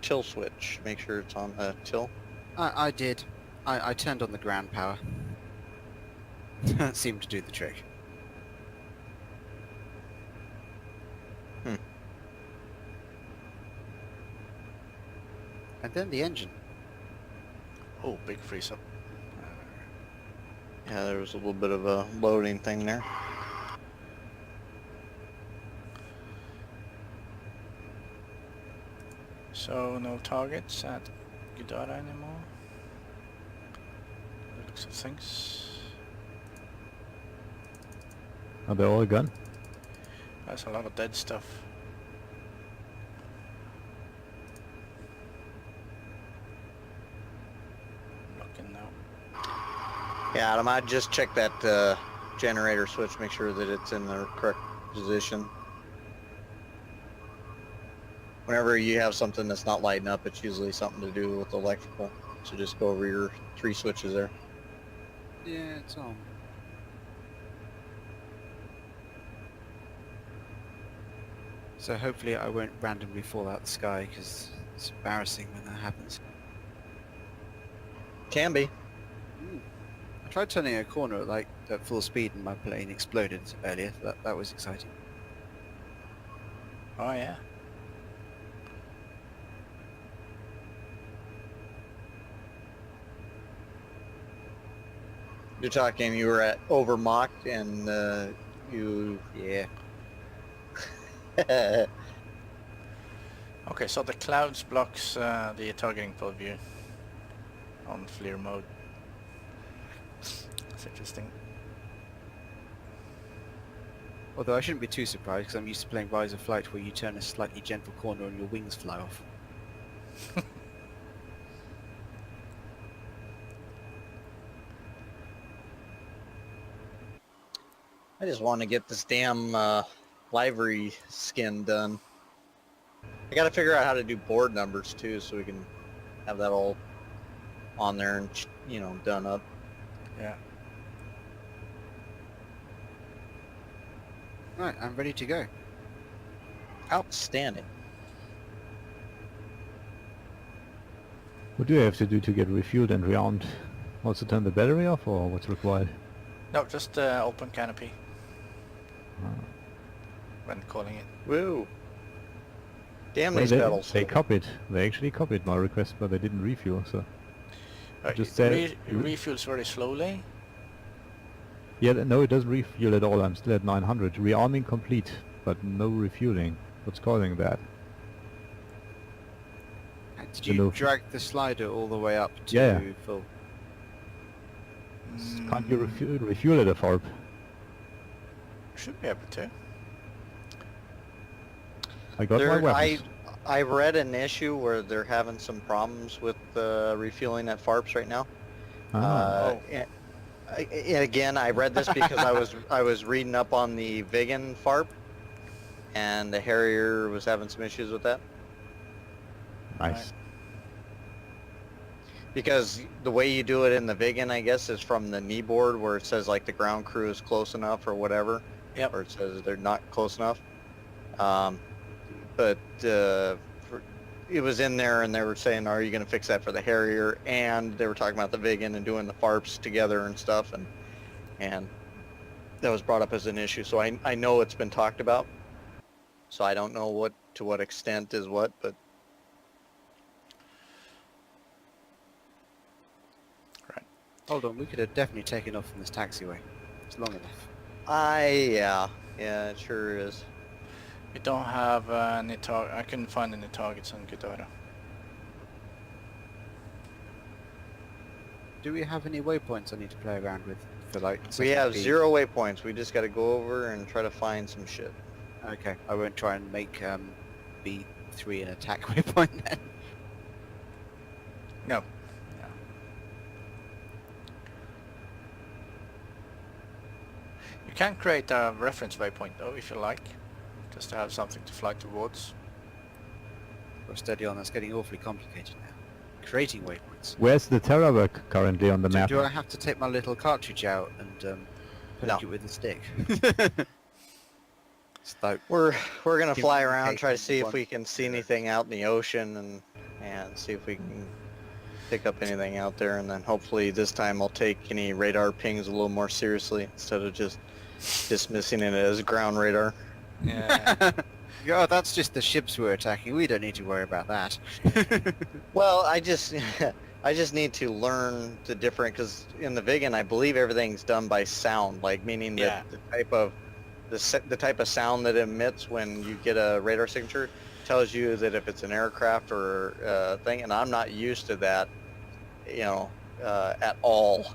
till switch? Make sure it's on the till. I did. I turned on the ground power. That seemed to do the trick. And then the engine. Oh, big freeze up. Yeah, there was a little bit of a loading thing there. So no targets at Gudara anymore. The looks of things. Are they all gone? There's a lot of dead stuff. Looking now. Yeah, Adam, I'd just check that generator switch, make sure that it's in the correct position. Whenever you have something that's not lighting up, it's usually something to do with electrical. So just go over your 3 switches there. Yeah, it's on. So hopefully I won't randomly fall out the sky, because it's embarrassing when that happens. Can be. I tried turning a corner at full speed and my plane exploded earlier. That was exciting. Oh yeah. You're talking you were at overmocked and Yeah. Okay, so the clouds blocks the targeting pole view on FLIR mode. That's interesting. Although I shouldn't be too surprised, because I'm used to playing Rise of Flight where you turn a slightly gentle corner and your wings fly off. I just want to get this damn livery skin done. I gotta figure out how to do board numbers too, so we can have that all on there and, you know, done up. Yeah. Right, I'm ready to go. Outstanding. What do you have to do to get refueled and rearmed? Also turn the battery off, or what's required? No, just open canopy Ah. when calling it. Woo. Damn Well, these they, pedals. they copied. They actually copied my request, but they didn't refuel. So just It said refuels very slowly. yeah, no, it doesn't refuel at all. I'm still at 900. Rearming complete, but no refueling. What's causing that? Did The you no- drag the slider all the way up to Yeah. full? Can't you refuel at a FARP? Should be able to. I got my weapons. I read an issue where they're having some problems with refueling at FARPs right now. Ah. And again, I read this because I was reading up on the Vigan FARP, and the Harrier was having some issues with that. Nice. Because the way you do it in the Vigan, I guess, is from the knee board where it says like the ground crew is close enough or whatever. Yep. Or it says they're not close enough. But it was in there, and they were saying, "Are you going to fix that for the Harrier?" And they were talking about the Vigan and doing the FARPs together and stuff, and that was brought up as an issue. So I know it's been talked about. So I don't know to what extent is what, but Hold on, we could have definitely taken off from this taxiway. It's long enough. yeah, it sure is. We don't have any target. I couldn't find any targets on Ghidorah. Do we have any waypoints I need to play around with for like? We setting have speed? 0 waypoints. We just got to go over and try to find some shit. Okay, I won't try and make B3 an attack waypoint then. No. You can create a reference waypoint though, if you like, just to have something to fly towards. Or steady on, that's getting awfully complicated now. Creating waypoints. Where's the Terrorwork currently on the map? Do I have to take my little cartridge out and poke it with a stick? So, We're gonna fly around, Communication try to see if one. we can see anything out in the ocean, and see if we can pick up anything out there, and then hopefully this time I'll take any radar pings a little more seriously instead of just dismissing it as ground radar. Yeah. oh, that's just the ships we're attacking. We don't need to worry about that. Well, I just need to learn the different, because in the Vigan I believe everything's done by sound, like meaning that the type of sound that it emits when you get a radar signature tells you that if it's an aircraft or a thing, and I'm not used to that, you know, at all.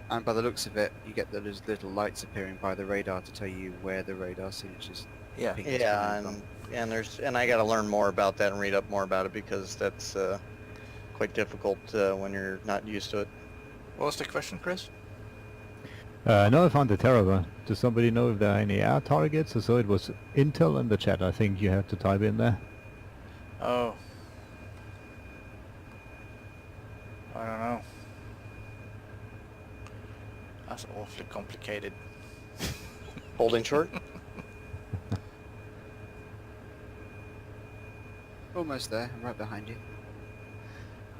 And by the looks of it, you get those little lights appearing by the radar to tell you where the radar signatures. Yeah. ping is Yeah, coming and I got to learn more about that and read up more about it, because that's quite difficult when you're not used to it. What was the question, Chris? No, I found the Terrorwork. Does somebody know if there are any air targets? So it was Intel in the chat. I think you have to type in there. Oh. That's awfully complicated. Holding short. Almost there. I'm right behind you.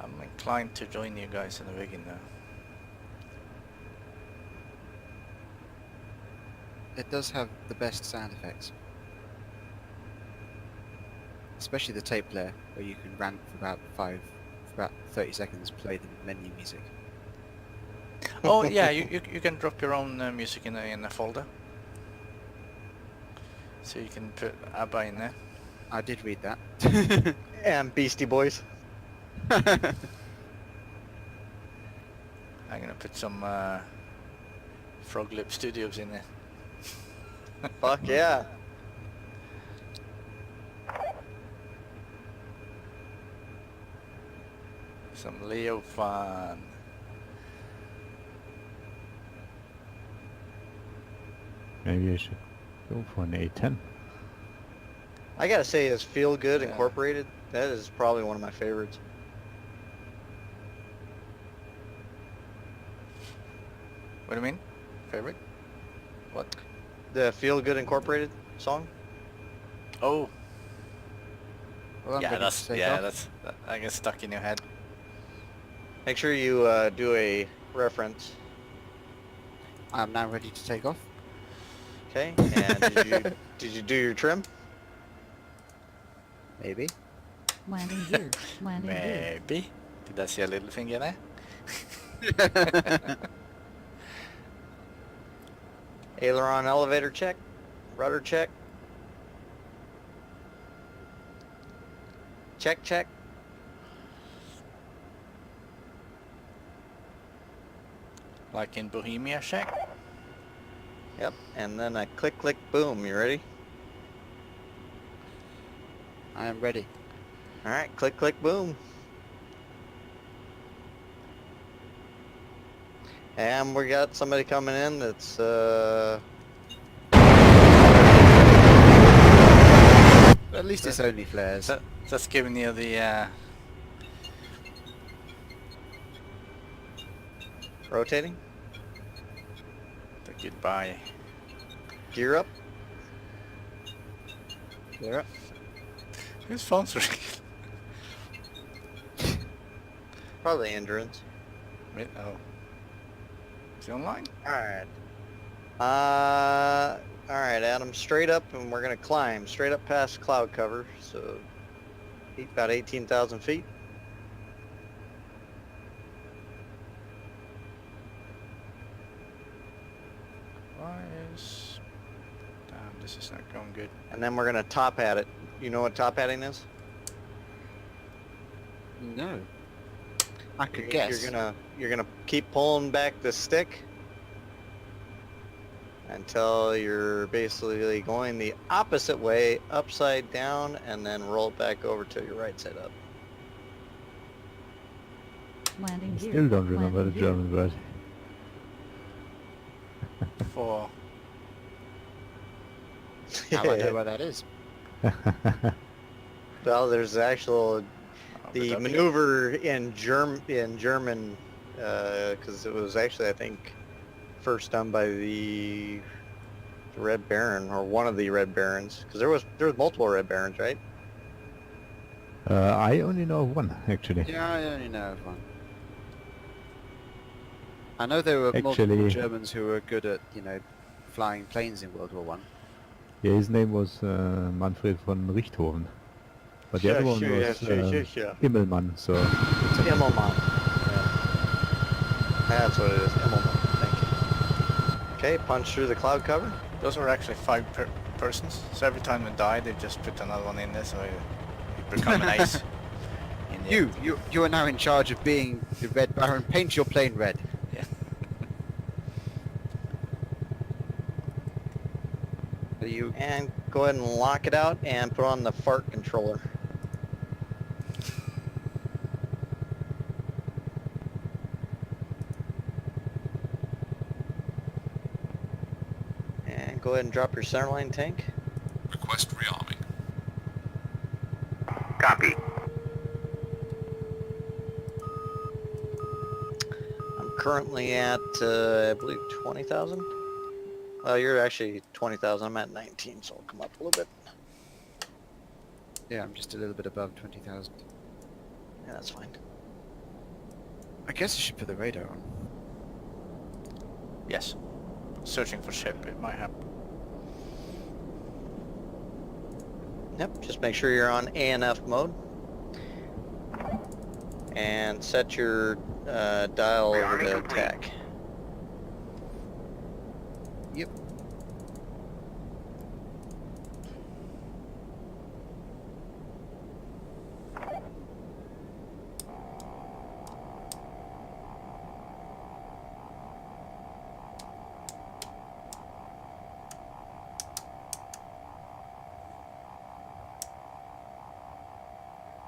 I'm inclined to join you guys in the rigging now. It does have the best sound effects. Especially the tape player, where you can rant for about 30 seconds, play the menu music. Oh yeah, you can drop your own music in a folder. So you can put ABBA in there. I did read that. And Beastie Boys. I'm gonna put some Frog Lip Studios in there. Fuck yeah. Some Leo fun. Maybe I should go for an A10. I gotta say, is Feel Good Yeah. Incorporated? That is probably one of my favorites. What do you mean? Favorite? What? The Feel Good Incorporated song? Oh, Well, I'm yeah, ready that's to take yeah, off. that's I get stuck in your head. Make sure you do a reference. I'm now ready to take off. Okay. And did you do your trim? Maybe. Landing gear. Landing gear. Maybe. Did I see a little finger there? Aileron elevator check. Rudder check. Check, check. Like in Bohemia Shack? Yep. And then a click, click, boom. You ready? I am ready. All right. Click, click, boom. And we got somebody coming in that's But at least it's only flares. That's giving you the rotating. the goodbye. Gear up. Gear up. Whose phone's ringing? Probably endurance. Wait, oh. Is he online? Alright. Alright, Adam, straight up, and we're gonna climb straight up past cloud cover, so about 18,000 feet. Why is... Damn, this is not going good. And then we're gonna top hat it. You know what top hatting is? No. I could You're- guess. You're gonna keep pulling back the stick until you're basically going the opposite way, upside down, and then roll it back over to your right side up. Landing I gear. still don't remember the Landing gear. German word. For... How do I know what that is? Well, there's actual the W. maneuver in German, because it was actually, I think, first done by the Red Baron, or one of the Red Barons, because there was multiple Red Barons, right? I only know one, actually. Yeah, I only know of one. I know there were multiple Actually- Germans who were good at, you know, flying planes in World War One. Yeah, his name was Manfred von Richthofen. But the other one was Himmelmann, so... Immelmann. Yeah. That's what it is, Immelmann. Thank you. Okay, punch through the cloud cover. Those were actually 5 persons, so every time they die they just put another one in there so you become an ace. In the end. You are now in charge of being the Red Baron. Paint your plane red. Yeah. Are you? And go ahead and lock it out and put on the fart controller. And go ahead and drop your centerline tank. Request rearming. I'm currently at, I believe, 20,000. Well, you're actually 20,000. I'm at 19, so I'll come up a little bit. Yeah, I'm just a little bit above 20,000. Yeah, that's fine. I guess I should put the radar on. Yes. Searching for ship, it might happen. Yep, just make sure you're on ANF mode. And set your dial over to attack. Yep.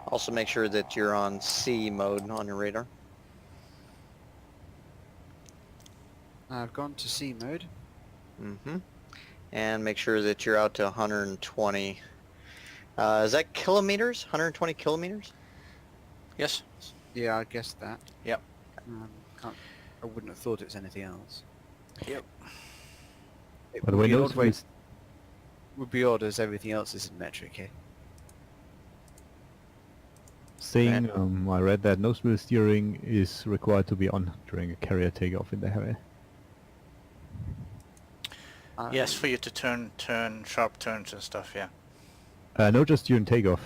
Also make sure that you're on C mode on your radar. I've gone to C mode. Mm-hmm. And make sure that you're out to 120. Is that kilometers? 120 kilometers? Yes. Yeah, I guessed that. Yep. I wouldn't have thought it was anything else. Yep. It By the would way, be an no odd way. smooth, Would be odd as everything else is in metric here. saying I read that no smooth steering is required to be on during a carrier takeoff in the area. Yes, for you to turn sharp turns and stuff, yeah. No, just during takeoff.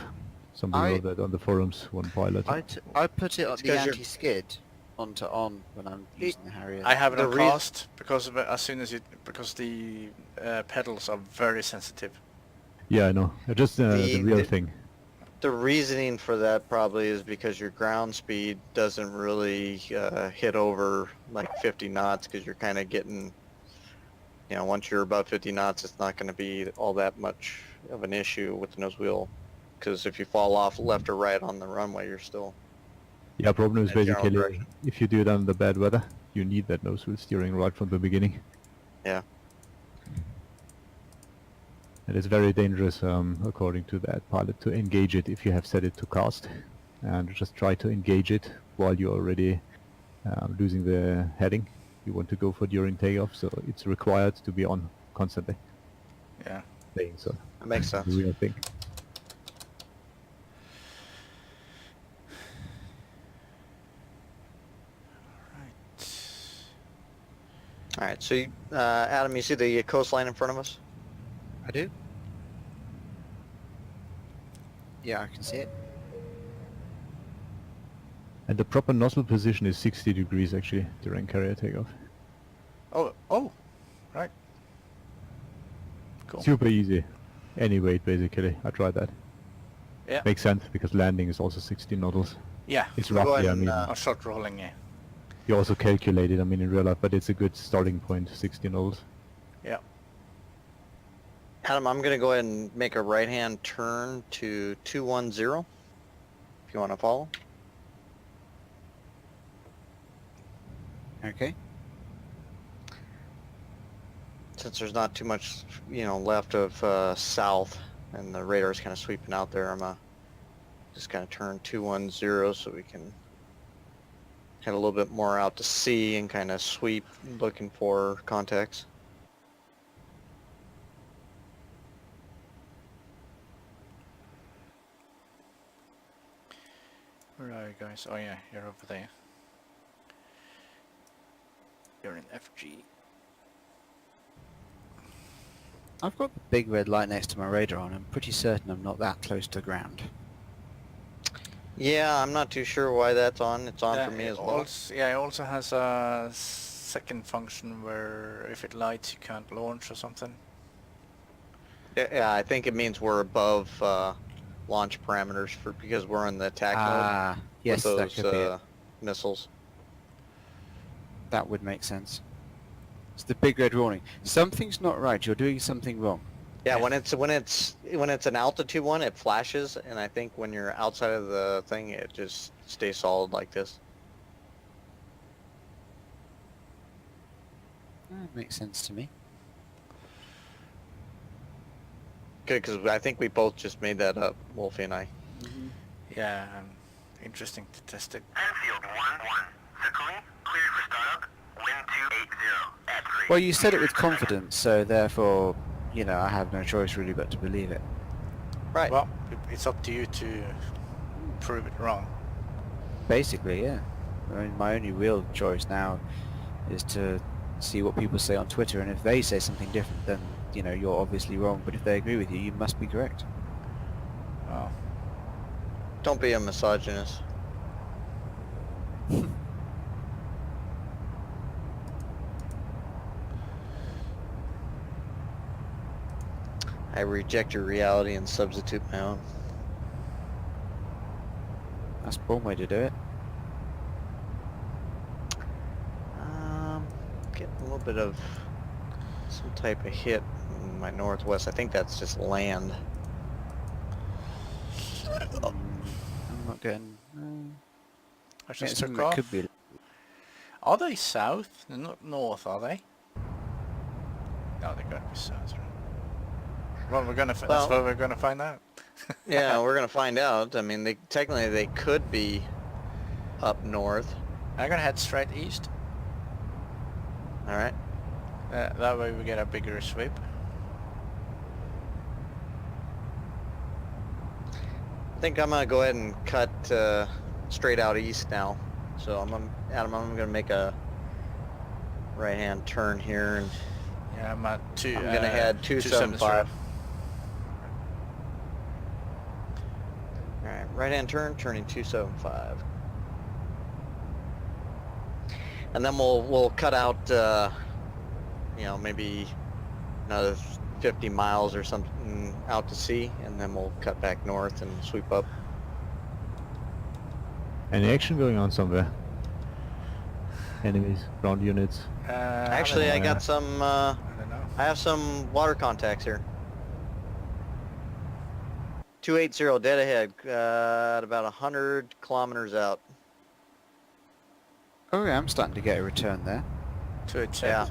Somebody I- wrote that on the forums, one pilot. I put it on It's the 'cause you're- anti-skid onto on when I'm using the Harrier. I have it The on reas- cast because of it, as soon as you, because the pedals are very sensitive. Yeah, I know. Just the real thing. The reasoning for that probably is because your ground speed doesn't really hit over like 50 knots because you're kind of getting, you know, once you're above 50 knots, it's not going to be all that much of an issue with the nose wheel. Because if you fall off left or right on the runway, you're still... Yeah, problem is in a general basically direction. if you do it under bad weather, you need that nose wheel steering right from the beginning. Yeah. And it's very dangerous, according to that pilot, to engage it if you have set it to cast. And just try to engage it while you're already losing the heading you want to go for during takeoff, so it's required to be on constantly. Yeah. Saying so. That makes The sense. real thing. Alright, so you, Adam, you see the coastline in front of us? I do. Yeah, I can see it. And the proper nozzle position is 60 degrees actually during carrier takeoff. Oh, right. Cool. Super easy. Any weight basically. I tried that. Yeah. Makes sense because landing is also 60 nozzles. Yeah. It's We'll go roughly, ahead I mean, and, Or short rolling, yeah. you also calculate it, I mean, in real life, but it's a good starting point, 60 nozzles. Yeah. Adam, I'm going to go ahead and make a right-hand turn to 210, if you want to follow. Okay. Since there's not too much, you know, left of south, and the radar's kind of sweeping out there, I'm just going to turn 210 so we can head a little bit more out to sea and kind of sweep looking for contacts. Where are you guys? Oh yeah, you're over there. You're in FG. I've got the big red light next to my radar on. I'm pretty certain I'm not that close to the ground. Yeah, I'm not too sure why that's on. It's on Yeah, for me it as well. also, yeah, it also has a second function where if it lights you can't launch or something. Yeah, I think it means we're above launch parameters for because we're in the attack mode Ah, yes, with that those could be it. missiles. That would make sense. It's the big red warning. Something's not right. You're doing something wrong. Yeah, when it's an altitude one, it flashes, and I think when you're outside of the thing, it just stays solid like this. That makes sense to me. Good, because I think we both just made that up, Wolfie and I. Yeah, interesting to test it. Enfield 1-1. Circling. Cleared for startup. Well, you said it with confidence, so therefore, you know, I have no choice really but to believe it. Right. Well, it's up to you to prove it wrong. Basically, yeah. I mean, my only real choice now is to see what people say on Twitter, and if they say something different, then, you know, you're obviously wrong, but if they agree with you, you must be correct. Well, Don't be a misogynist. I reject your reality and substitute my own. That's one way to do it. Getting a little bit of some type of hit in my northwest. I think that's just land. I'm not getting... I yeah, just something took that off. could be... Are they south? They're not north, are they? No, they're gonna be south. Right? Well, that's Well- what we're gonna find out. Yeah, we're gonna find out. I mean, technically they could be up north. I'm gonna head straight east. All right. That way we get a bigger sweep. I think I'm gonna go ahead and cut straight out east now. So Adam, I'm gonna make a right-hand turn here, and Yeah, I'm at I'm gonna head 275. All right, right-hand turn, turning 275, and then we'll cut out, you know, maybe another 50 miles or something out to sea, and then we'll cut back north and sweep up. Any action going on somewhere? Enemies, ground units. Actually, I got some. I don't know. I have some water contacts here. 280 dead ahead, at about 100 kilometers out. Oh yeah, I'm starting to get a return there. To it, Yeah. All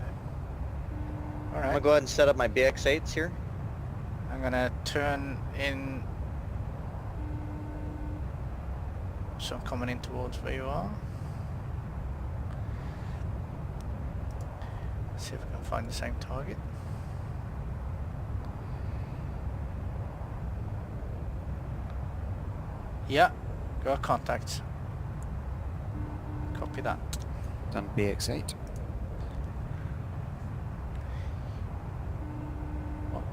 I'm gonna right. go ahead and set up my BX8s here. I'm gonna turn in. So I'm coming in towards where you are. See if we can find the same target. Yeah, got contacts. Copy that. Done BX8. What?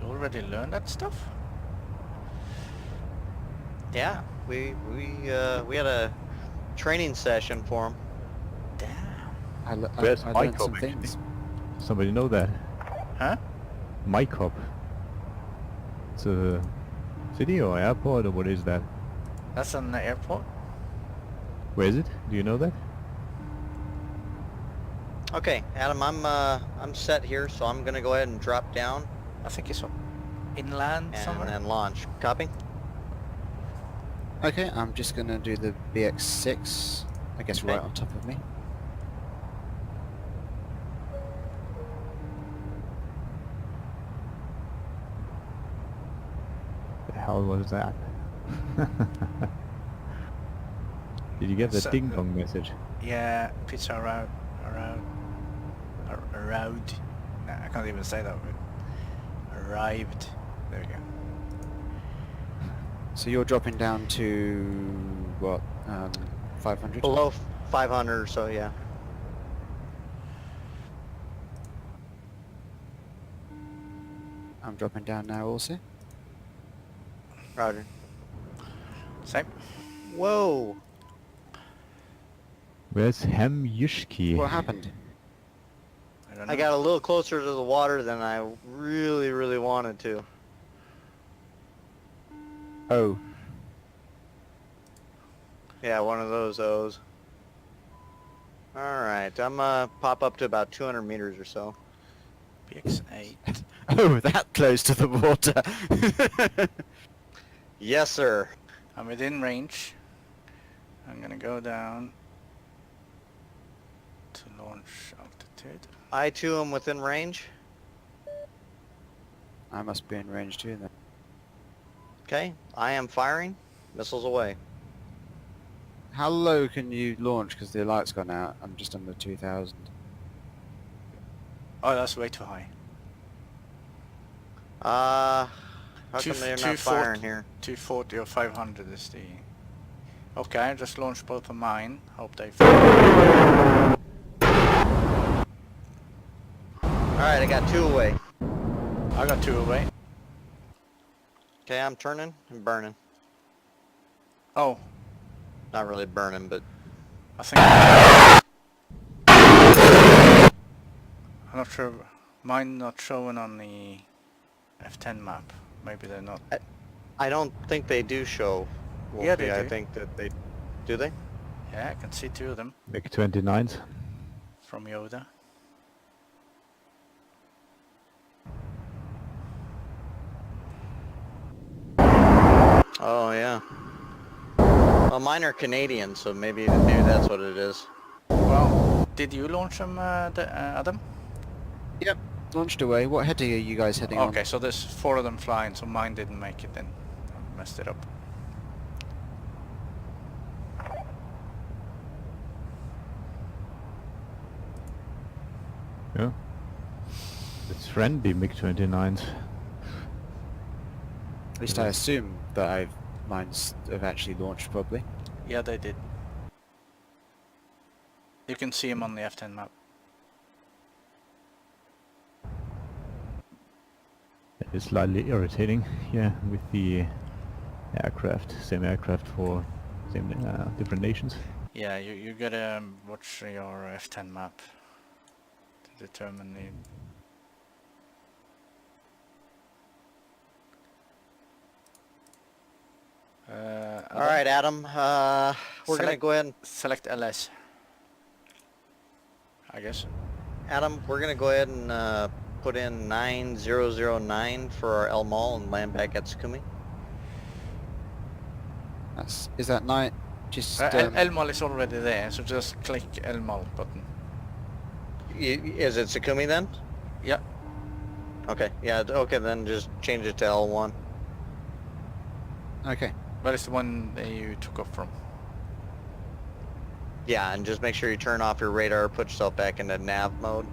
You already learned that stuff? Yeah, we had a training session for them. Damn. Where's I my learned some copy? things. Somebody know that? Huh? Mycop. It's a city or airport, or what is that? That's on the airport. Where is it? Do you know that? Okay, Adam, I'm set here, so I'm gonna go ahead and drop down I think it's up inland and somewhere. then launch. Copy? Okay, I'm just gonna do the BX6, I guess Okay. right on top of me. The hell was that? Did you get the So- ding dong message? Yeah, pizza around. Nah, I can't even say that word. Arrived. There we go. So you're dropping down to, what, 500? Below 500 or so, yeah. I'm dropping down now also. Roger. Same. Whoa! Where's Yushki? What happened? I don't know. I got a little closer to the water than I really wanted to. Oh, Yeah, one of those O's. Alright, I'm pop up to about 200 meters or so. BX8. oh, that close to the water. Yes, sir. I'm within range. I'm gonna go down to launch altitude. I too am within range. I must be in range too then. Okay, I am firing. Missiles away. How low can you launch? Because the light's gone out. I'm just under 2,000. Oh, that's way too high. How Two- come they're two not firing fort- here? 240 or 500 is the... Okay, I just launched both of mine. Hope they... Alright, I got 2 away. I got 2 away. Okay, I'm turning and burning. Oh, Not really burning, but I think... I'm not sure. Mine not showing on the F10 map. Maybe they're not. I don't think they do show. Wolfie. Yeah, they I do. think that they... Do they? Yeah, I can see 2 of them MiG-29s. from Yoda. Oh, yeah. Well, mine are Canadian, so maybe that's what it is. Well, did you launch them, Adam? Yep. Launched away. What heading are you guys heading on? Okay, so there's 4 of them flying, so mine didn't make it then. I messed it up. Yeah. It's friendly MiG-29s. At least I assume that mine's have actually launched probably. Yeah, they did. You can see them on the F10 map. It's slightly irritating, yeah, with the aircraft, same aircraft for same different nations. Yeah, you gotta watch your F10 map to determine the... All right, Adam. We're gonna go ahead and Select LS. I guess. Adam. We're gonna go ahead and put in 9009 for our El Mall and land back at Sukumi. Is that night? Just Elmal is already there, so just click Elmal button. Is it Sukumi then? Yeah. Okay. Yeah. Okay. Then just change it to L1. okay. That is the one that you took off from. Yeah, and just make sure you turn off your radar, put yourself back into nav mode,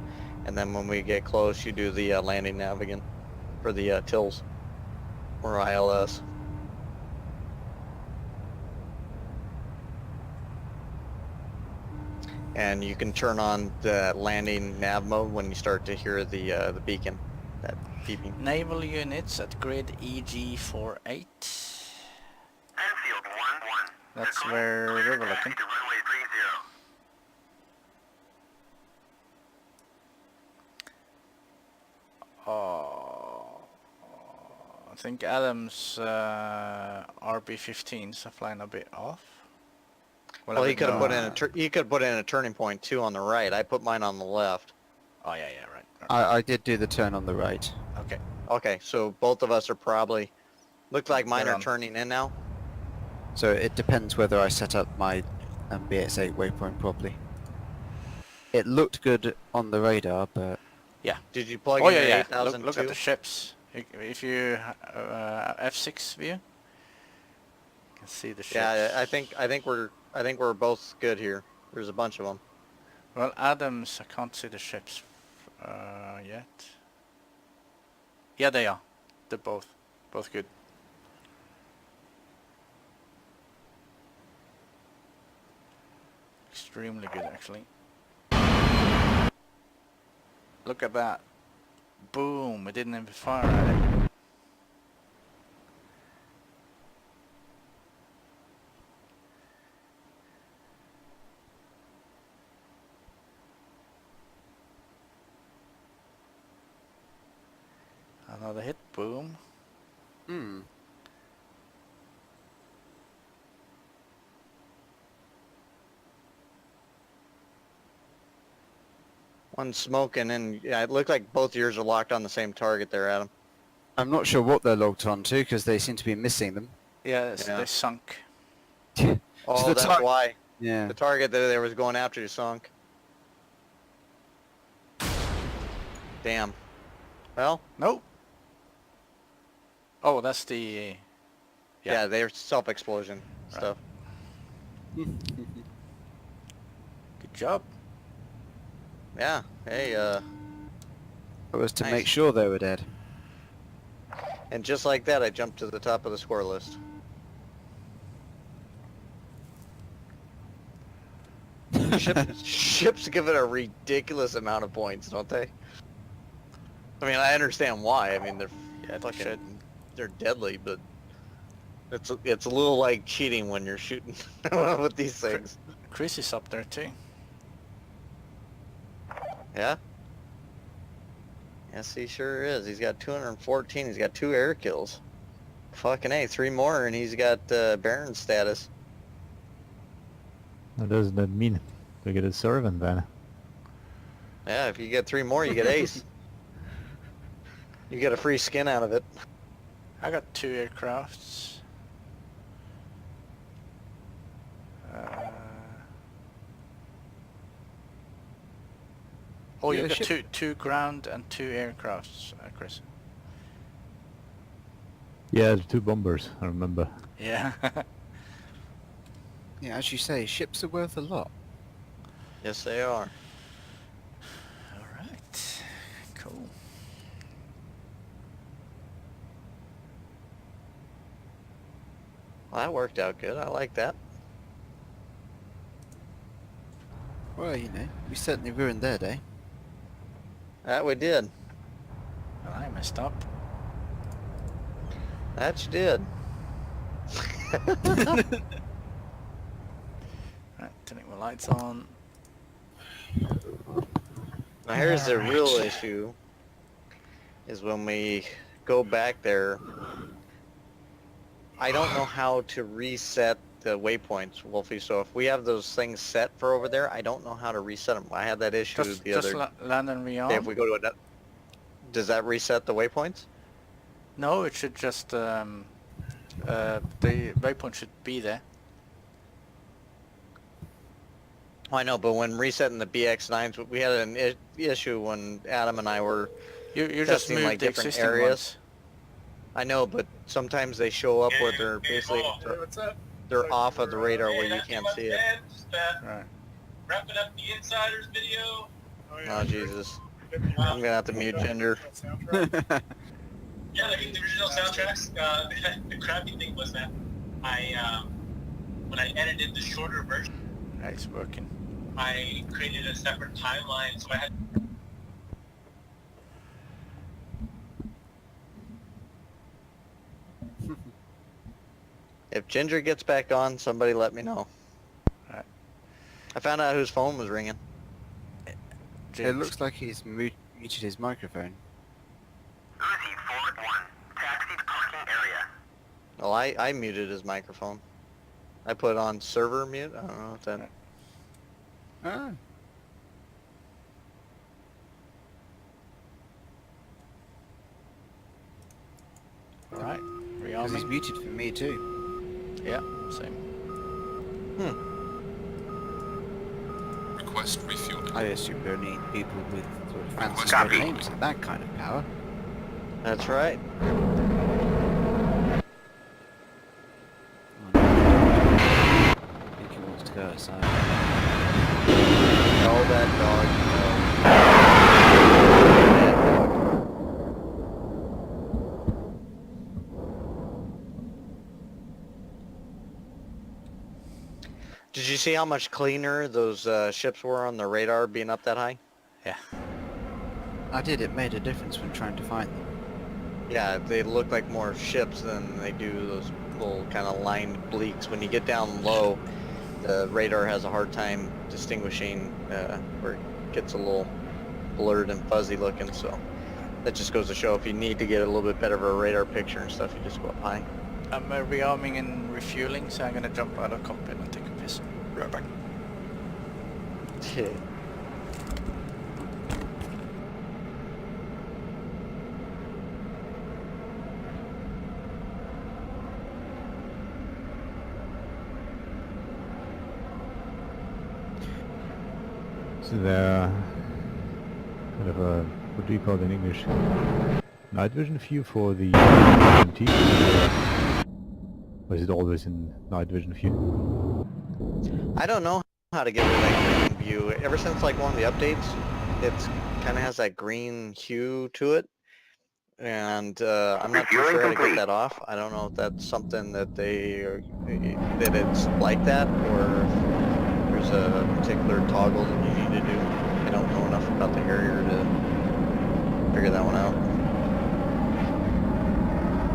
and then when we get close, you do the landing nav again for the tills or ILS. And you can turn on the landing nav mode when you start to hear the beacon, that beeping. Naval units at grid EG48. Enfield 1-1. That's where we were looking. To runway 30. Oh, I think Adam's RB-15s are flying a bit off. Well, he could have put in he could put in a turning point too on the right. I put mine on the left. Oh yeah, right. I did do the turn on the right. Okay. Okay, so both of us are probably... Looks like mine They're are on. turning in now. So it depends whether I set up my BX8 waypoint properly. It looked good on the radar, but Yeah. Did you plug Oh in yeah, your yeah. 8002? Look at the ships. If you F6 view, you can see the ships. Yeah, I think we're both good here. There's a bunch of them. Well, Adams, I can't see the ships yet. Yeah, they are. They're both good. Extremely good, actually. Look at that. Boom, it didn't even fire at it. Another hit, boom. hmm. One smoking, and yeah, it looked like both yours are locked on the same target there, Adam. I'm not sure what they're logged on to because they seem to be missing them. Yeah, Yeah. they sunk. Oh, the that's tar- why. Yeah. The target that they was going after you sunk. Damn. Well, Nope. Oh, that's the... yeah, they're self-explosion Right. stuff. Good job. Yeah. Hey, That was to Nice. make sure they were dead. And just like that, I jumped to the top of the score list. Ships give it a ridiculous amount of points, don't they? I mean, I understand why. I mean, they're Yeah, they fucking, should. they're deadly, but it's a little like cheating when you're shooting with these things. Chris is up there too. Yeah. Yes, he sure is. He's got 214. He's got 2 air kills. Fucking A, 3 more, and he's got Baron status. What does that mean? To get a servant then? Yeah, if you get 3 more, you get ace. You get a free skin out of it. I got 2 aircrafts. Oh, Yeah, you got ship- two ground and 2 aircrafts, Chris. Yeah, 2 bombers, I remember. Yeah. Yeah, as you say, ships are worth a lot. Yes, they are. Alright. Cool. Well, that worked out good. I like that. Well, you know, we certainly ruined their day. That we did. Well, I messed up. That you did. Right, turning my lights on. Now here's the Alright. real issue, is when we go back there, I don't know how to reset the waypoints, Wolfie, so if we have those things set for over there, I don't know how to reset them. I had that issue the other Land and rearm. day. If we go to a... Does that reset the waypoints? No, it should just the waypoint should be there. Oh, I know, but when resetting the BX9s, we had an issue when Adam and I were... You just testing, moved like, the different existing areas. ones. I know, but sometimes they show up where they're basically... They're off of the radar where you can't see it. Right. Wrapping up the Insiders video. Oh, Jesus. I'm gonna have to mute Ginger. Yeah, the original soundtracks. The crappy thing was that when I edited the shorter version, Right, it's working. I created a separate timeline, so I had. If Ginger gets back on, somebody let me know. Right. I found out whose phone was ringing. It looks like he's muted his microphone. Uzi forward 1. Taxi to parking area. Well, I muted his microphone. I put on server mute. I don't know if that... Ah. Alright, Because he's rearming. muted for me too. Yeah, same. Request refueling. I assume there are only people with sort of fancy Copy. names and that kind of power. That's right. I think he wants to go outside. Oh, that dog. Did you see how much cleaner those ships were on the radar being up that high? Yeah. I did, it made a difference when trying to find them. Yeah, they look like more ships than they do those little kind of lined bleaks. When you get down low, the radar has a hard time distinguishing where it gets a little blurred and fuzzy looking, so that just goes to show if you need to get a little bit better of a radar picture and stuff, you just go up high. I'm rearming and refueling, so I'm gonna jump out of cockpit and take a piss. Right back. So there kind of a, what do you call it in English? Night vision view for the MT? Or is it always in night vision view? I don't know how to get rid of that green view. Ever since like one of the updates, it's kind of has that green hue to it, and I'm not too sure how to get that off. I don't know if that's something that that it's like that, or if there's a particular toggle that you need to do. I don't know enough about the Harrier to figure that one out.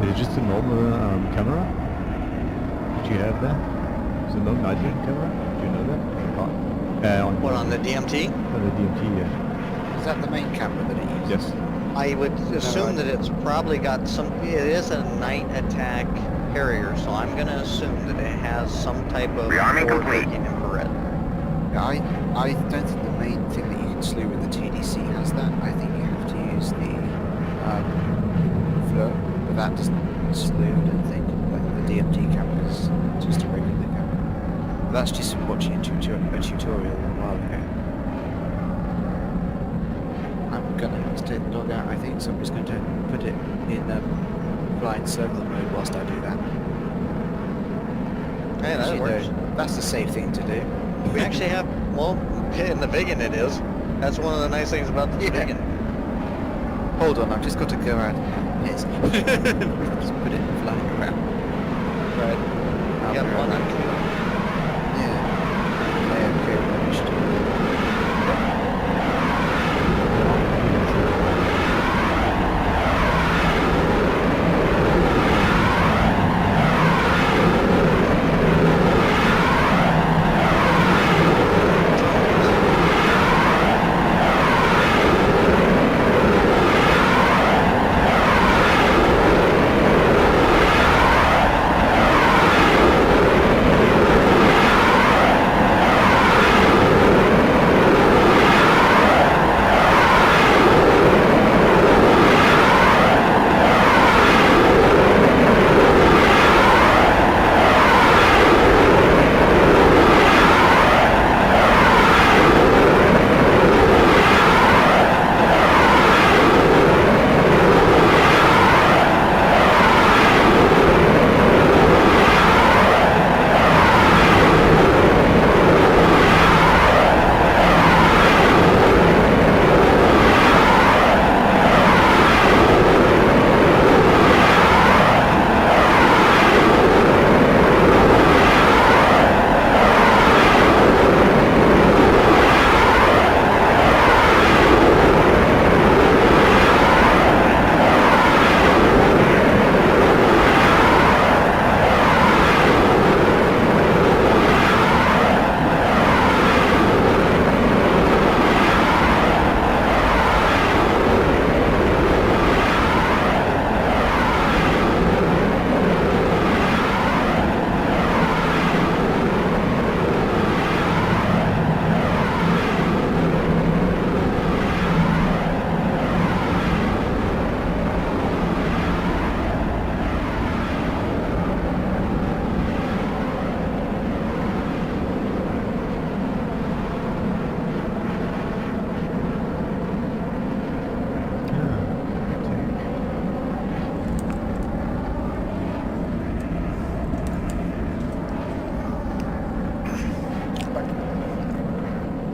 Is it just a normal camera that you have there? It's a no nitrogen camera? Do you know that? What, on the DMT? On the DMT, yeah. Is that the main camera that it uses? Yes. I would assume right? that it's probably got some, it is a night attack Harrier, so I'm going to assume that it has some type of forward-looking infrared. Yeah, I don't think the main thing that you can slew with the TDC has that. I think you have to use the flow, but that doesn't slew, I don't think. Like the DMT camera is just a regular camera. But that's just from watching a tutorial a while ago. I'm gonna have to take the dog out, I think, so I'm just going to put it in flying circle mode whilst I do that. Hey, that You works. know, that's the safe thing to do. We actually have, well, in the vegan it is. That's one of the nice things about the Yeah. vegan. Hold on, I've just got to go out. Yes. Just put it flying around. Right. You got one on. Yeah. Okay, finished.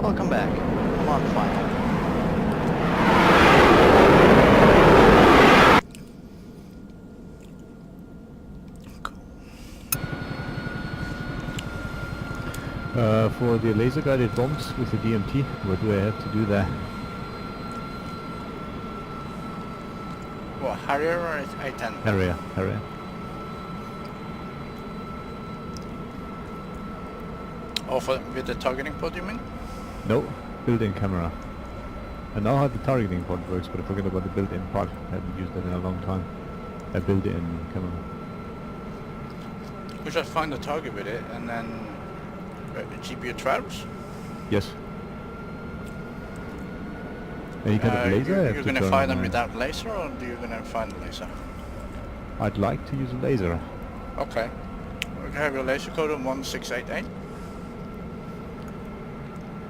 Welcome back. I'm on final. For the laser guided bombs with the DMT, what do I have to do there? What, Harrier or A10? Harrier. Oh, with the targeting pod, you mean? No, built-in camera. I know how the targeting pod works, but I forgot about the built-in pod. I haven't used that in a long time. A built-in camera. We just find the target with it, and then GPU 12s. Yes. Any kind of laser? I have You're to gonna turn find them on my- without laser, or are you gonna find the laser? I'd like to use a laser. Okay. We have your laser code on 1688.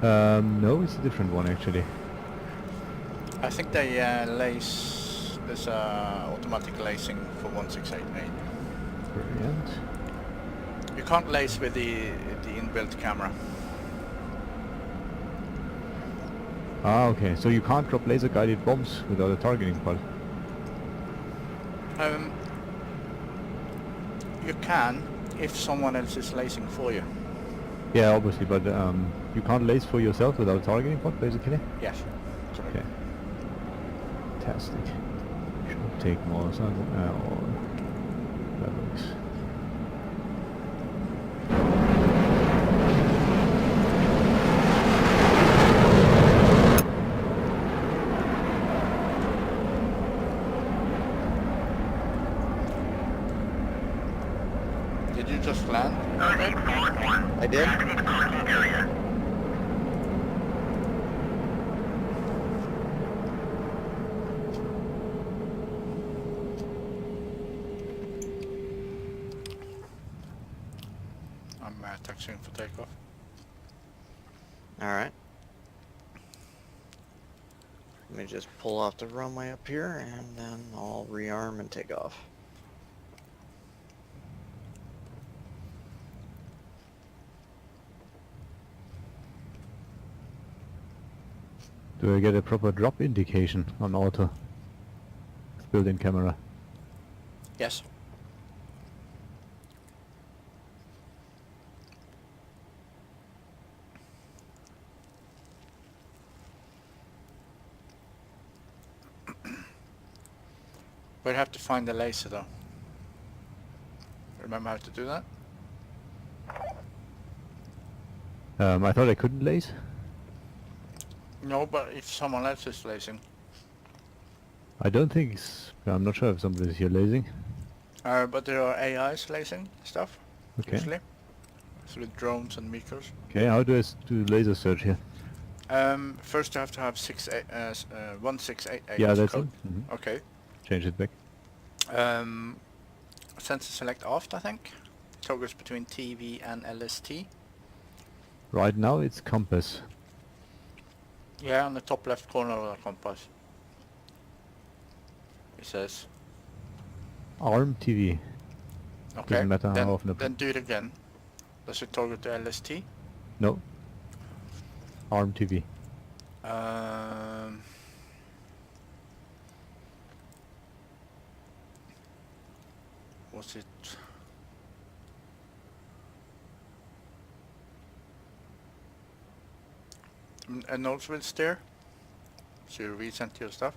No, it's a different one actually. I think they lace, there's automatic lacing for 1688. Brilliant. You can't lace with the inbuilt camera. Ah, okay. So you can't drop laser guided bombs without a targeting pod. You can if someone else is lasing for you. Yeah, obviously, but you can't lace for yourself without a targeting pod, basically. Yes. Okay. Fantastic. Should take more sun or that looks. Did you just land? I did? I'm taxiing for takeoff. Alright. Let me just pull off the runway up here and then I'll rearm and take off. Do I get a proper drop indication on auto? Built-in camera. Yes. We'd have to find the laser though. Remember how to do that? I thought I couldn't lace. No, but if someone else is lasing. I don't think I'm not sure if somebody's here lasing. But there are AIs lasing stuff. Okay. Usually. Through drones and meters. Okay, how do I do laser search here? First you have to have 1688 Yeah, that's it. code. Mhm. Okay. Change it back. Sensor select off, I think. Toggles between TV and LST. Right now it's compass. Yeah, on the top left corner of the compass. It says. ARM TV. Okay. Doesn't matter then, how often. then do it again. Does it toggle to LST? No. ARM TV. Was it? A nodes will steer. So you resend your stuff.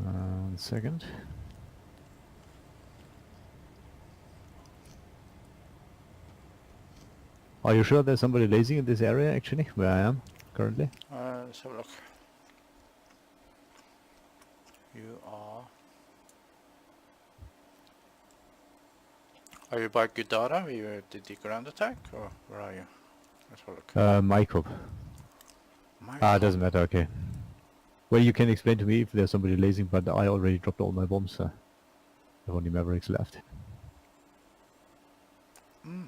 1 second. Are you sure there's somebody lasing in this area actually, where I am currently? Let's have a look. You are... Are you by Gudara? Are you at the ground attack? Or where are you? Let's have a look. Mycop. Ah, doesn't matter, okay. Well, you can explain to me if there's somebody lasing, but I already dropped all my bombs. There are only Mavericks left. Mm.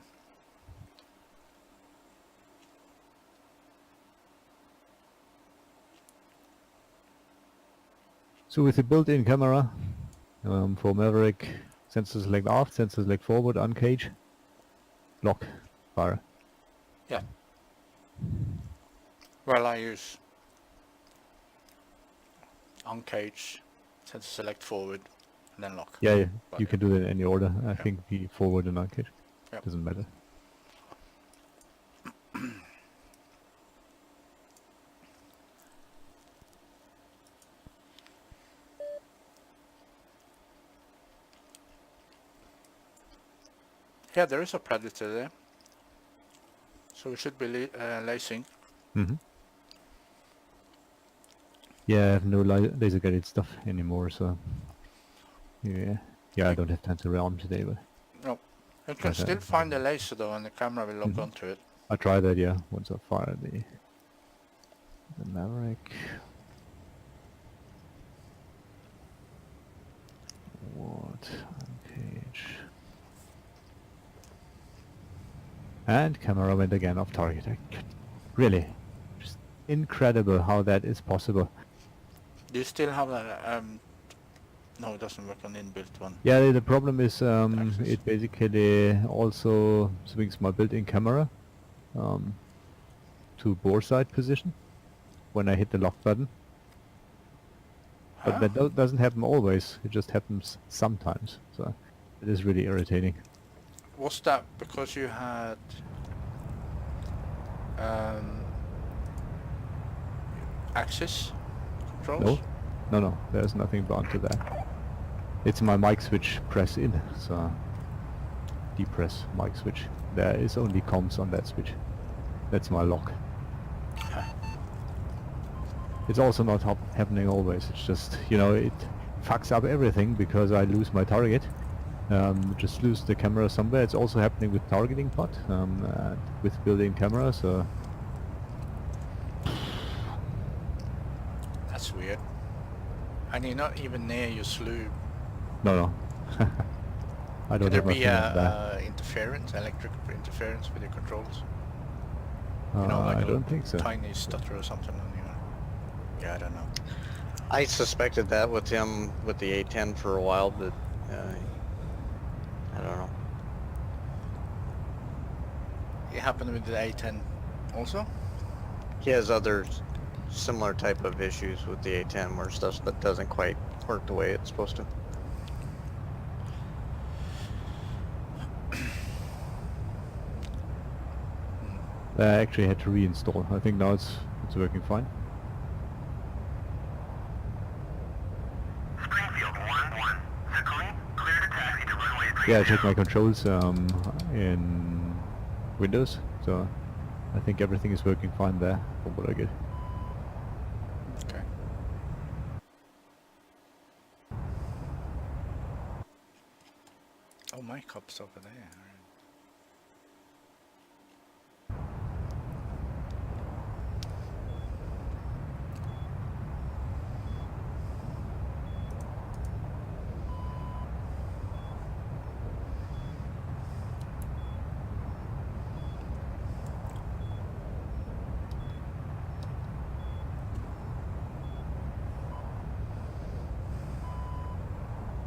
So with the built-in camera for Maverick, sensor select aft, sensor select forward, uncage, lock, fire. Yeah. Well, I use uncage, sensor select forward, and then lock. Yeah, yeah. But You can do that in any order. I Yeah. think the forward and uncage. Yep. Doesn't matter. Yeah, there is a predator there. So we should be lacing. Mm-hmm. Yeah, I have no laser guided stuff anymore, so yeah. Yeah, I don't have time to rearm today, but No. You can Okay. still find the laser though, and the camera will lock Mhm. onto it. I'll try that, yeah, once I fire the Maverick. What? Uncage. And camera went again off target. Really, just incredible how that is possible. Do you still have that? No, it doesn't work on the inbuilt one. Yeah, the problem is Axis. it basically also swings my built-in camera to bore side position. when I hit the lock button. But Huh? that doesn't happen always. It just happens sometimes. So it is really irritating. Was that because you had access controls? No. There's nothing bound to that. It's my mic switch press in. So depress mic switch. There is only comms on that switch. That's my lock. It's also not happening always. It's just, you know, it fucks up everything because I lose my target. Just lose the camera somewhere. It's also happening with targeting pod, with built-in camera. So That's weird. And you're not even near your slew. no. I don't Could there have my be finger on that. interference, electric interference with your controls? You know, like I a don't think so. tiny stutter or something on your... Yeah, I don't know. I suspected that with him with the A10 for a while, but I don't know. It happened with the A10 also? He has other similar type of issues with the A10 where stuff that doesn't quite work the way it's supposed to. I actually had to reinstall. I think now it's working fine. Springfield 1-1. Circling. Clear to taxi to runway 3. Yeah, I checked my controls in Windows, so I think everything is working fine there from what I get. Okay. Oh, my cup's over there.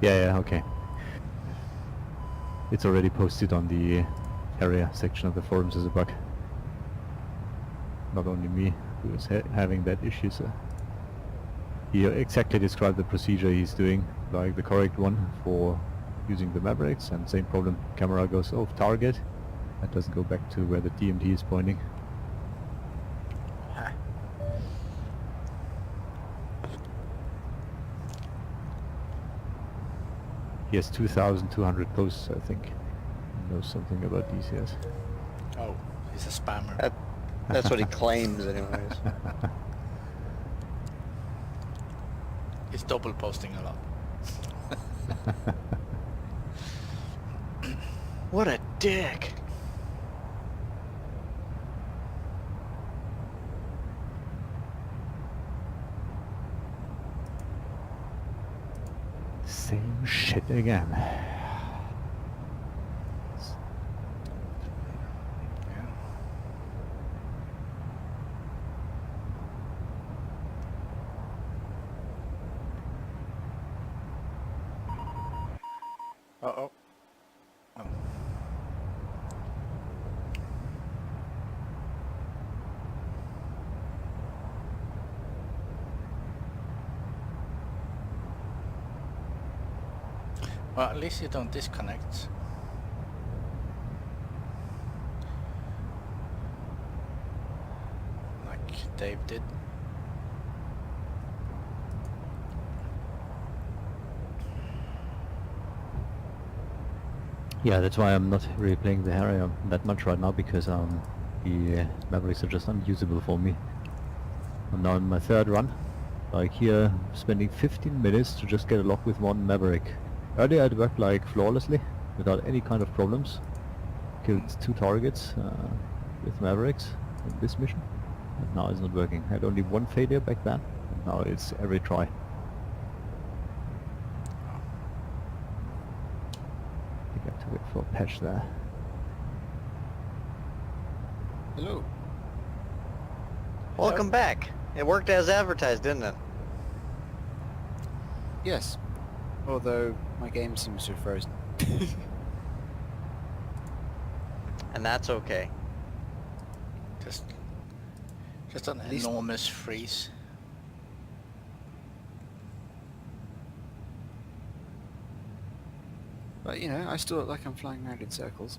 Yeah, okay. It's already posted on the area section of the forums as a bug. Not only me who is having that issue, so he exactly described the procedure he's doing, like the correct one for using the Mavericks, and same problem, camera goes off target, that doesn't go back to where the DMT is pointing. He has 2,200 posts, I think. He knows something about DCS. Oh, he's a spammer. That's what he claims anyways. He's double posting a lot. What a dick. Same shit again. Uh-oh. Oh. Well, at least you don't disconnect. Like Dave did. Yeah, that's why I'm not really playing the area that much right now, because the Mavericks are just unusable for me. I'm now in my third run. Like here, spending 15 minutes to just get a lock with one Maverick. Earlier I'd worked like flawlessly, without any kind of problems. Killed 2 targets with Mavericks in this mission. And now it's not working. I had only 1 failure back then, and now it's every try. I think I have to wait for a patch there. Hello. Welcome back. It worked as advertised, didn't it? Yes. Although my game seems to have frozen. And that's okay. Just Just an At least- enormous freeze. But you know, I still look like I'm flying around in circles.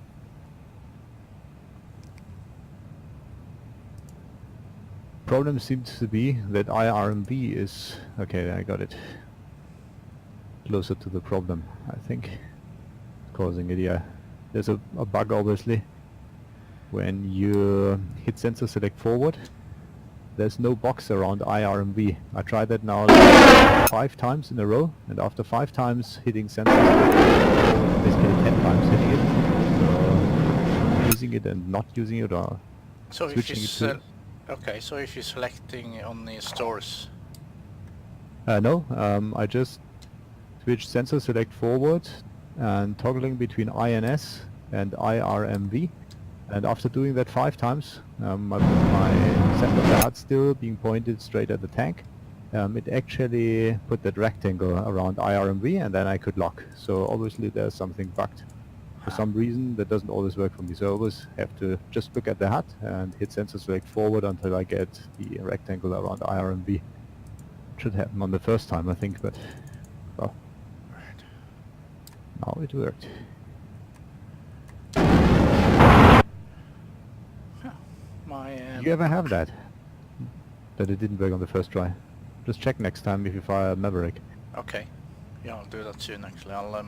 Problem seems to be that IRMB is... Okay, I got it. Closer to the problem, I think. Causing it, yeah. There's a bug, obviously. When you hit sensor select forward, there's no box around IRMB. I tried that now like 5 times in a row, and after 5 times hitting sensor select, basically 10 times hitting it. So using it and not using it, or So if you switching it to... okay, so if you're selecting on the stores, No, I just switched sensor select forward and toggling between INS and IRMV, and after doing that 5 times, I put my center of the HUD still being pointed straight at the tank. It actually put that rectangle around IRMV, and then I could lock. So obviously there's something bugged. For some reason that doesn't always work for me, so I always have to just look at the HUD and hit sensor select forward until I get the rectangle around IRMV. Should happen on the first time, I think, but well, now it worked. my Do you ever have that? That it didn't work on the first try? Just check next time if you fire Maverick. okay, yeah, I'll do that soon. Actually, I'll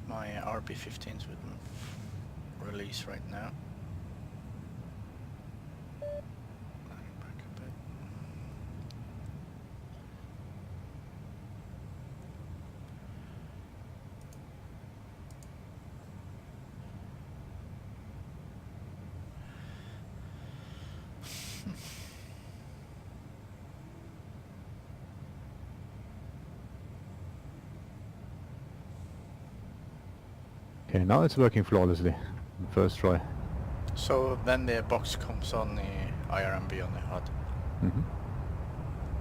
my RB15s wouldn't release right now. Back a bit. Okay, now it's working flawlessly. The first try. So then the box comes on the IRMB on the HUD. hmm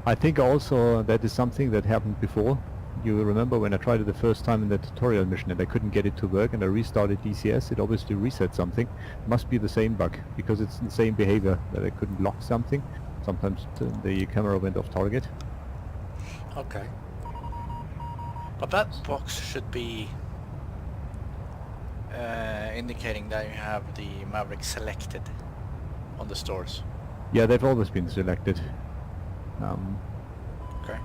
I think also that is something that happened before. You remember when I tried it the first time in the tutorial mission and I couldn't get it to work and I restarted DCS, it obviously reset something. Must be the same bug, because it's the same behavior, that I couldn't lock something. Sometimes the camera went off target. Okay. But that box should be indicating that you have the Maverick selected on the stores. Yeah, they've always been selected. Okay.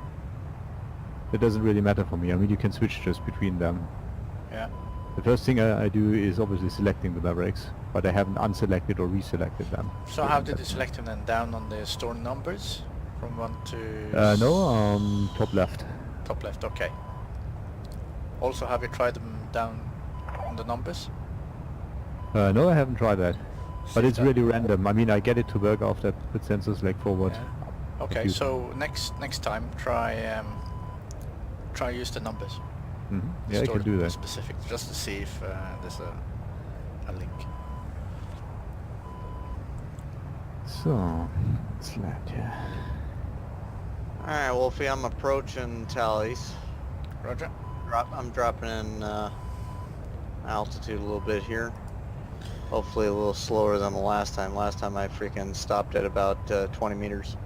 It doesn't really matter for me. I mean, you can switch just between them. Yeah. The first thing I do is obviously selecting the Mavericks, but I haven't unselected or reselected them. So how did you select them then? Down on the store numbers? From 1 to... No, top left. top left, okay. Also, have you tried them down on the numbers? No, I haven't tried that. But See it's that- really random. I mean, I get it to work after I put sensor select forward. Yeah. Okay, Confused. so next time try use the numbers. Yeah, I Store can do that. specific, just to see if there's a link. So, it's left, yeah. Alright, Wolfie, I'm approaching tallies. Roger. I'm dropping in altitude a little bit here. Hopefully a little slower than the last time. Last time I freaking stopped at about 20 meters.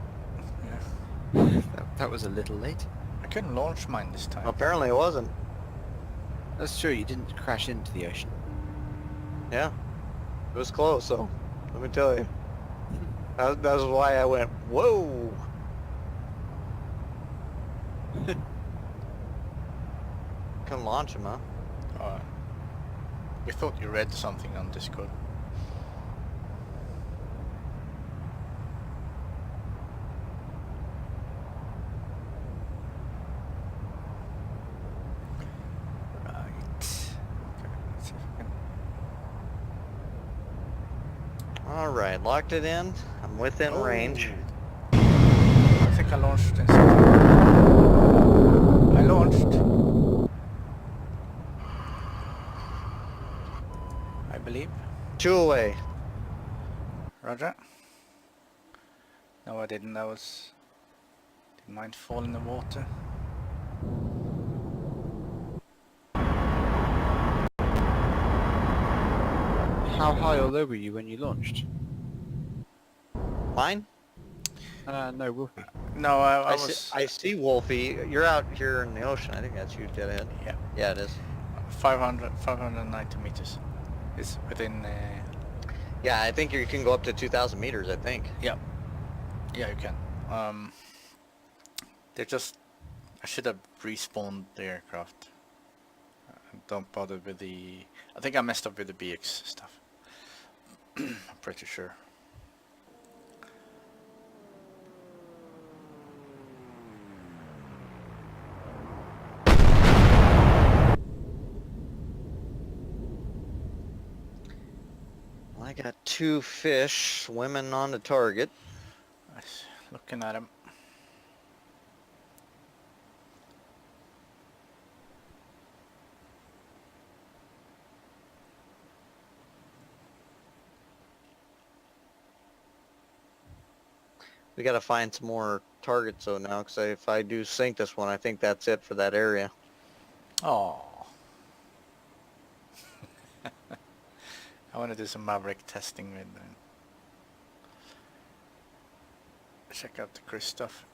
Yeah. That was a little late. I couldn't launch mine this time. Apparently it wasn't. That's true, you didn't crash into the ocean. Yeah. It was close, so let me tell you. That was why I went, whoa! Couldn't launch him, huh? We thought you read something on Discord. Right. Okay, let's see if we can... Alright, locked it in. I'm within range. I think I launched in I launched. I believe. 2 away. Roger. No, I didn't. Didn't mind fall in the water. How high or low were you when you launched? Mine? No, Wolfie. No, I I was see, I see Wolfie. You're out here in the ocean. I think that's you dead ahead. yeah, Yeah, it is. 590 meters. It's within. Yeah, I think you can go up to 2,000 meters, I think. Yeah, yeah, you can. They're just. I should have respawned the aircraft. Don't bother with the. I think I messed up with the BX stuff. I'm pretty sure. I got 2 fish swimming on the target. Nice. Looking at him. We gotta find some more targets though now, because if I do sink this one, I think that's it for that area. Oh. I want to do some Maverick testing with them. Check out the Chris stuff.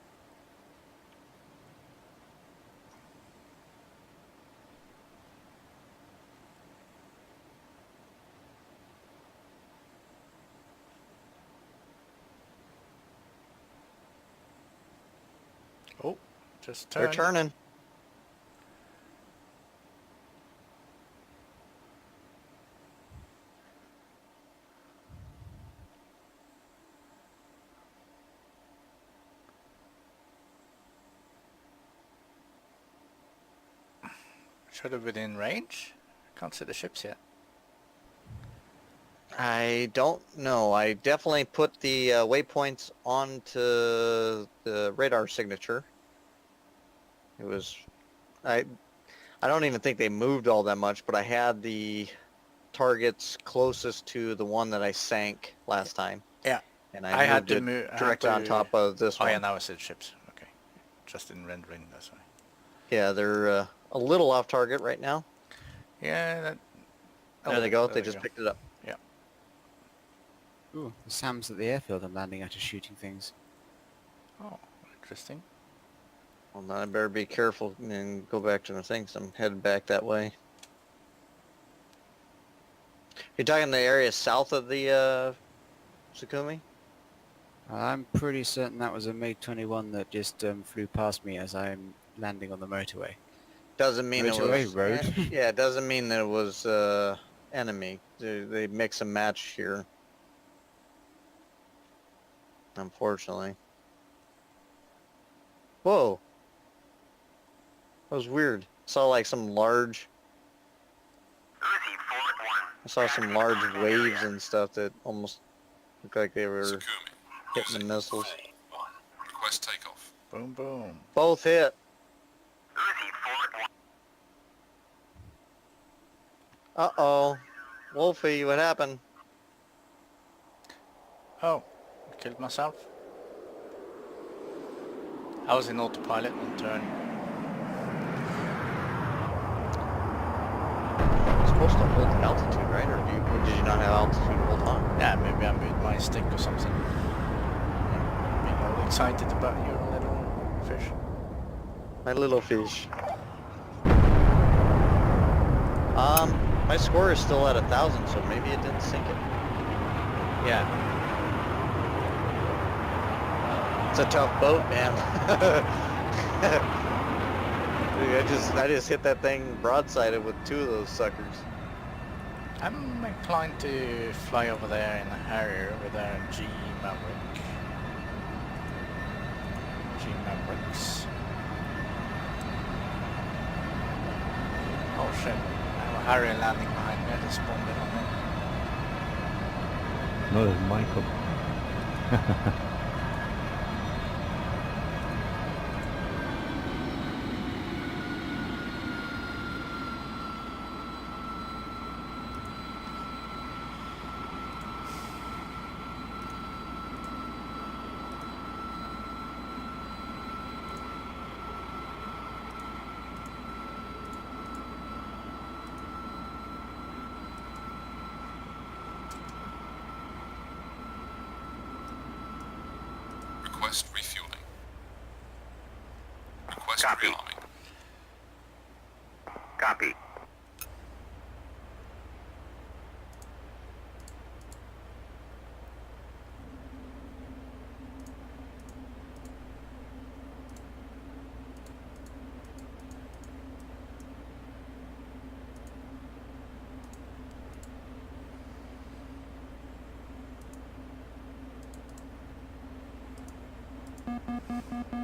Oh, just They're turned. turning. Should have within range. Can't see the ships yet. I don't know. I definitely put the waypoints onto the radar signature. It was, I don't even think they moved all that much, but I had the targets closest to the one that I sank last time. Yeah. And I had moved to it move I had directly on to- top of this Oh one. yeah, now I see the ships. Okay, just in rendering. That's why. Yeah, they're a little off target right now. Yeah. That, There they go. there They we just go. picked it up. Yeah. Ooh, the Sam's at the airfield and landing out of shooting things. Oh, interesting. Well, then I better be careful and go back to the things. I'm headed back that way. You're talking the area south of the Sukumi? I'm pretty certain that was a MiG-21 that just flew past me as I'm landing on the motorway. Doesn't mean it Motorway, was road. Yeah, it doesn't mean that it was enemy. They mix and match here. Unfortunately. Whoa. That was weird. Saw like some large. I saw some large waves and stuff that almost looked like they were Sukumi. hitting the missiles. Request takeoff. Boom, boom. Both hit. Uh-oh. Wolfie, what happened? Oh, I killed myself. I was in autopilot on turn. You're supposed to hold altitude, right? Or did you not have altitude the whole time? Yeah, maybe I moved my stick or something. Being all excited about your little fish. My little fish. My score is still at 1,000, so maybe it didn't sink it. Yeah. It's a tough boat, man. I just hit that thing broadsided with 2 of those suckers. I'm inclined to fly over there in a Harrier with a G Maverick. G Mavericks. Oh shit. I have a Harrier landing behind me. I just spawned it on me. No, that's Michael. Request refueling. Request Copy. rearming. Copy.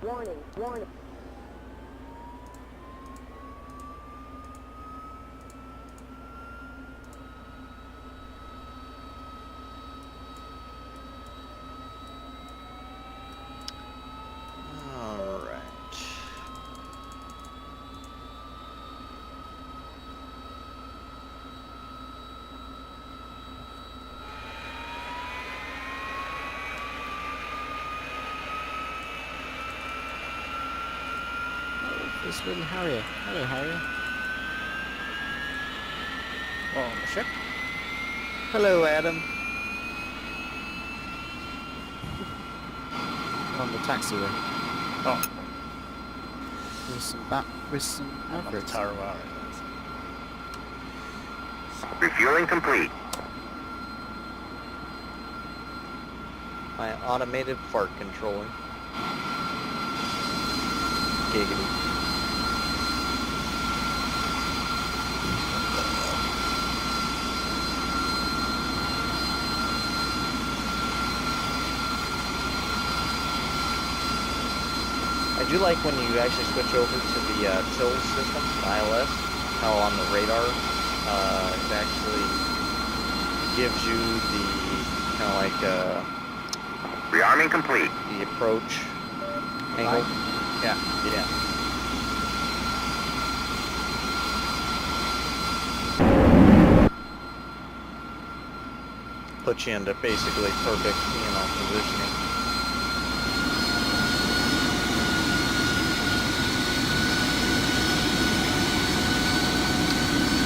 Warning, warning. Alright. This little Harrier. Hello, Harrier. Oh, on the ship? Hello, Adam. On the taxiway. Oh, With some I'm on the average. tower. Refueling complete. My automated fart controller. Giggity. I do like when you actually switch over to the TIL system, ILS, how on the radar it actually gives you the kind of like Rearming complete. the approach angle. Yeah. Yeah. Puts you into basically perfect, positioning.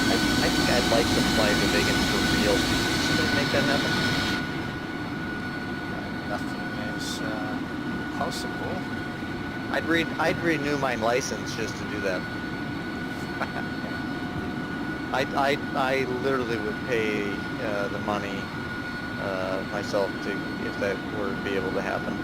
I think I'd like to fly the Vegan for real. Somebody make that happen. Nothing is possible. I'd renew my license just to do that. I literally would pay the money myself to if that were to be able to happen.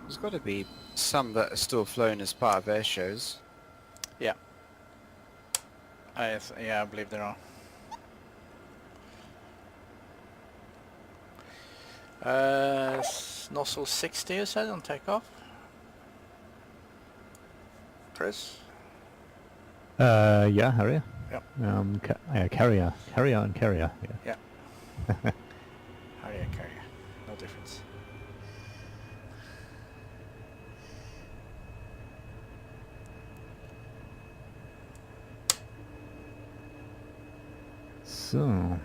There's got to be some that are still flown as part of air shows. Yeah. Yeah, I believe there are. Nozzle 60 you said on takeoff? Chris? Yeah, Harrier. Yep. Carrier and carrier. Yeah. Harrier carrier. No difference. So.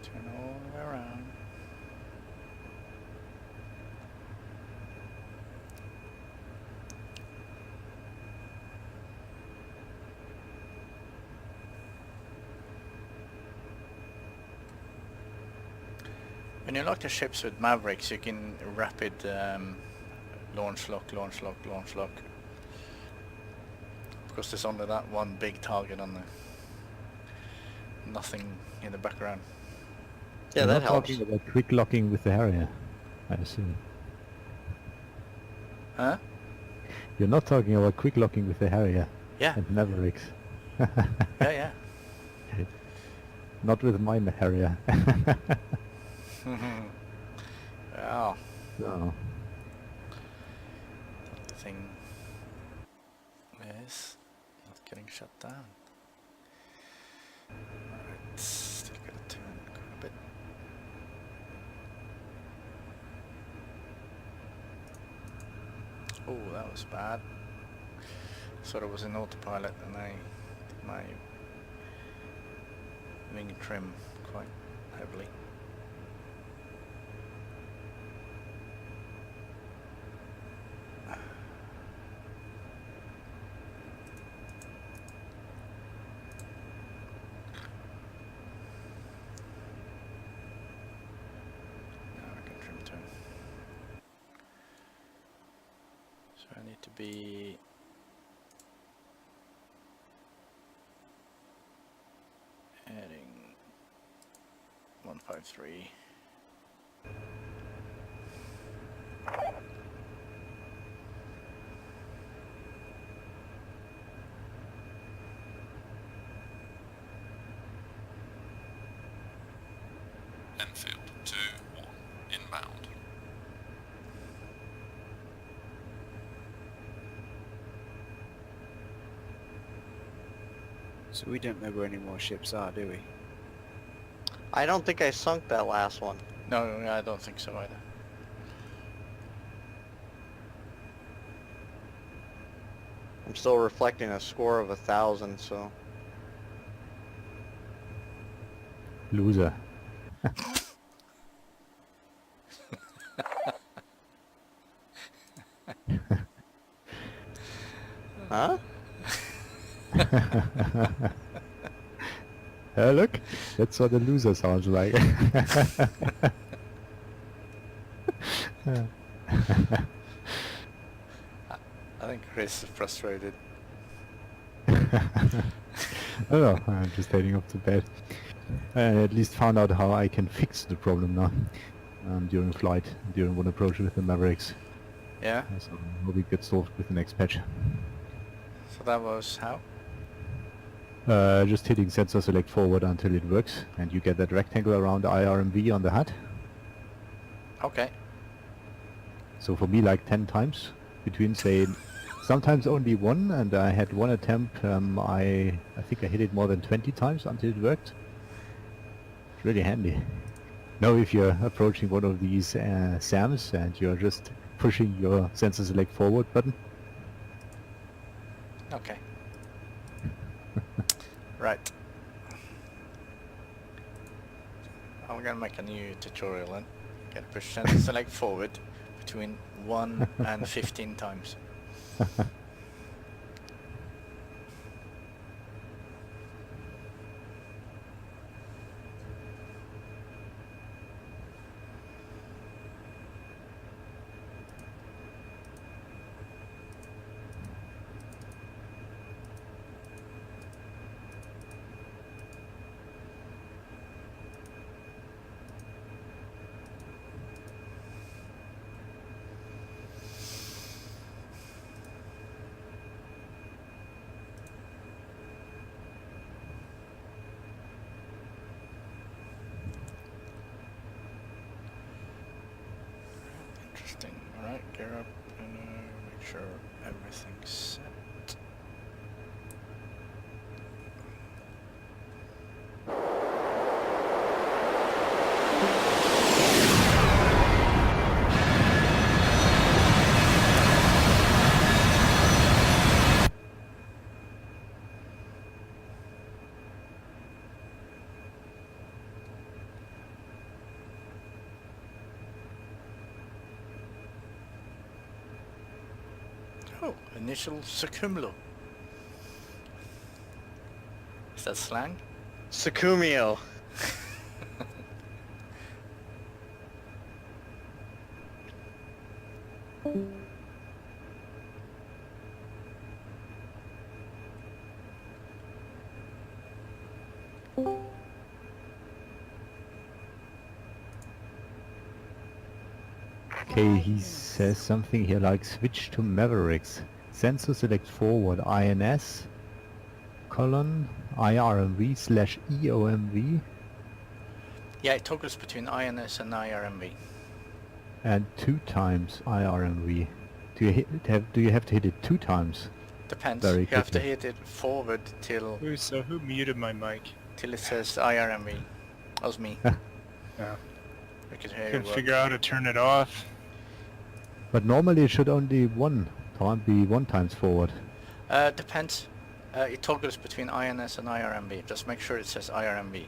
Turn all the way around. When you lock the ships with Mavericks, you can rapid launch lock. Because there's only that one big target on the nothing in the background. Yeah, You're that not helps. talking about quick locking with the Harrier, I assume. Huh? You're not talking about quick locking with the Harrier. Yeah, and Mavericks. yeah. Not with my Harrier. Well, So, the thing is not getting shut down. Alright, still gotta turn quite a bit. Oh, that was bad. Thought it was in autopilot and I did my wing trim quite heavily. Now I can trim turn. So I need to be adding 153. Enfield 2-1 inbound. So we don't know where any more ships are, do we? I don't think I sunk that last one. No, I don't think so either. I'm still reflecting a score of 1,000, so loser. huh? Look, that's what a loser sounds like. I think Chris is frustrated. Oh, I'm just heading up to bed. I at least found out how I can fix the problem now during flight, during one approach with the Mavericks. Yeah, So hope it gets solved with the next patch. so that was how? Just hitting sensor select forward until it works, and you get that rectangle around IRMV on the HUD. Okay. So for me, like 10 times between, say, sometimes only one, and I had one attempt. I think I hit it more than 20 times until it worked. It's really handy. Now, if you're approaching one of these SAMs and you're just pushing your sensor select forward button. Okay. Right. I'm gonna make a new tutorial then. Gotta push sensor select forward between 1 and 15 times. Interesting. Alright, gear up and make sure everything's set. Oh, initial circumlo. Is that slang? Sucumio. Okay, he says something here like switch to Mavericks. sensor select forward INS colon IRMV slash EOMV Yeah, it toggles between INS and IRMV. and 2 times IRMV. Do you have to hit it 2 times? Depends. Very You have to quickly. hit it forward till Who muted my mic? it says IRMV. That was me. Yeah. I could hear Couldn't you. figure out how to turn it off. But normally it should only be 1 times forward. Depends. It toggles between INS and IRMV. Just make sure it says IRMV.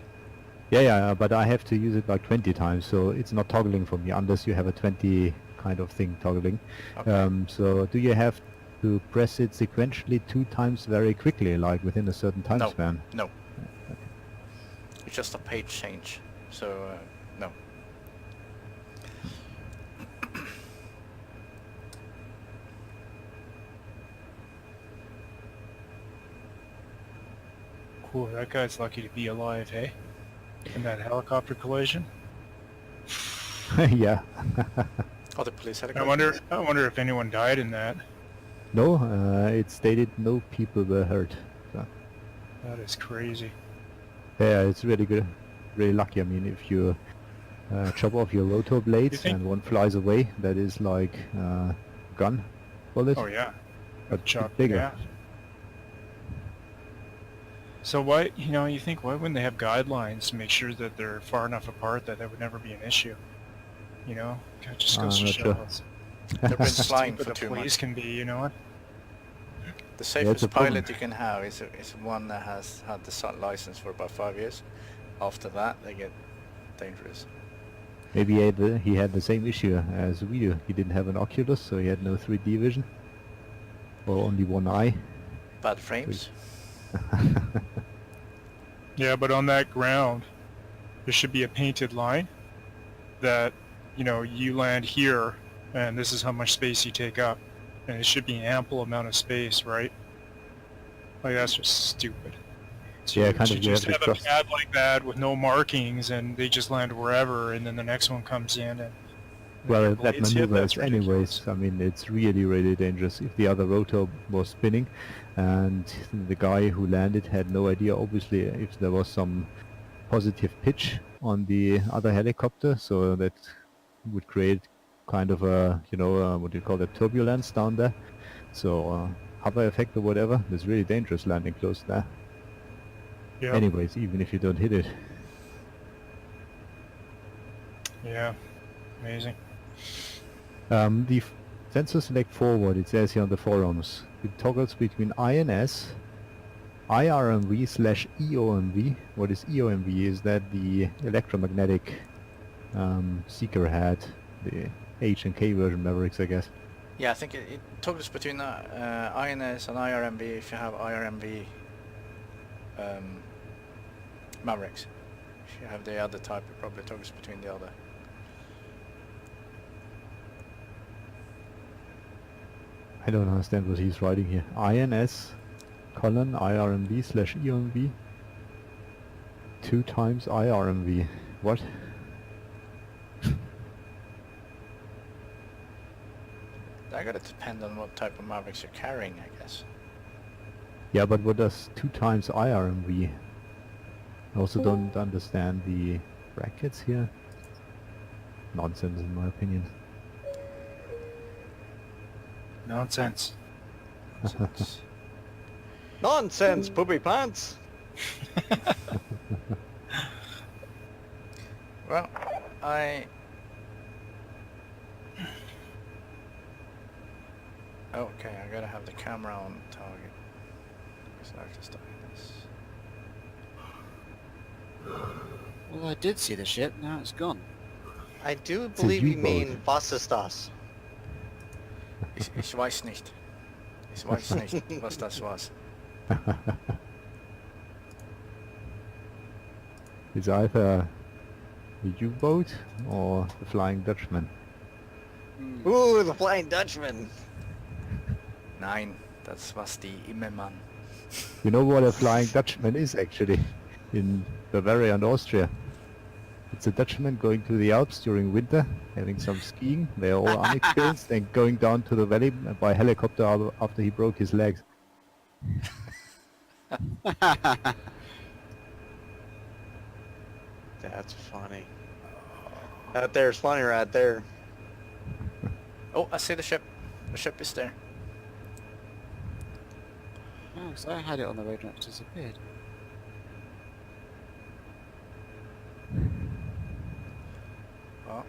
Yeah, but I have to use it like 20 times, so it's not toggling for me unless you have a 20 kind of thing toggling. Okay. So do you have to press it sequentially 2 times very quickly, like within a certain time No. span? No. It's just a page change. So, no. Cool, that guy's lucky to be alive, hey? In that helicopter collision. Yeah. Oh, the police I helicopter. wonder if anyone died in that. No, it stated no people were hurt. So, That is crazy. yeah, it's really good. Really lucky. I mean, if you chop off your rotor blades think- and one flies away, that is like gun bullet. Oh yeah. But Chop bigger. yeah. So why, you think, why wouldn't they have guidelines to make sure that they're far enough apart that that would never be an issue? It just goes to not show sure. us They've been how flying stupid for the too police much. can be, you know what? The it's a safest problem. pilot you can have is one that has had the license for about 5 years. After that, they get dangerous. Maybe he had the same issue as we do. He didn't have an Oculus, so he had no 3D vision. Or only one eye. Bad frames. Yeah, but on that ground, there should be a painted line that, you land here, and this is how much space you take up. And it should be an ample amount of space, right? Like, that's just stupid. Yeah, kind to of, you just have have to a cross- pad like that with no markings, and they just land wherever, and then the next one comes in, and Well, your that blades hit, maneuver that's is anyways, I mean, it's really, really dangerous. If the other rotor was spinning and the guy who landed had no idea, obviously, if there was some positive pitch on the other helicopter, so that would create kind of a, what do you call that, turbulence down there. So, hover effect or whatever, it's really dangerous landing close there. yeah, Anyways, even if you don't hit it. yeah, amazing. The sensor select forward, it says here on the forums, it toggles between INS, IRMV slash EOMV. What is EOMV? Is that the electromagnetic seeker had, the H and K version Mavericks, I guess. Yeah, I think it toggles between INS and IRMV if you have IRMV Mavericks. If you have the other type, it probably toggles between the other. I don't understand what he's writing here. INS colon IRMV slash EOMV 2 times IRMV. What? That gotta depend on what type of Mavericks you're carrying, I guess. Yeah, but what does 2 times IRMV? I also don't understand the brackets here. Nonsense in my opinion. Nonsense. Nonsense. Nonsense, poopy pants. Well, okay, I gotta have the camera on target. Select this darkness. Well, I did see the ship, now it's gone. I do a believe you U-boat. mean was ist das? Ich weiß nicht. Ich weiß nicht, was das was. It's either the U-boat or the Flying Dutchman. Ooh, the Flying Dutchman. Nein, das was die Immermann. You know what a Flying Dutchman is actually in Bavaria and Austria? It's a Dutchman going to the Alps during winter, having some skiing. They're all unexperienced and going down to the valley by helicopter after he broke his legs. That's funny. That there's funny right there. Oh, I see the ship. The ship is there. Oh, so I had it on the road and it disappeared. Oh,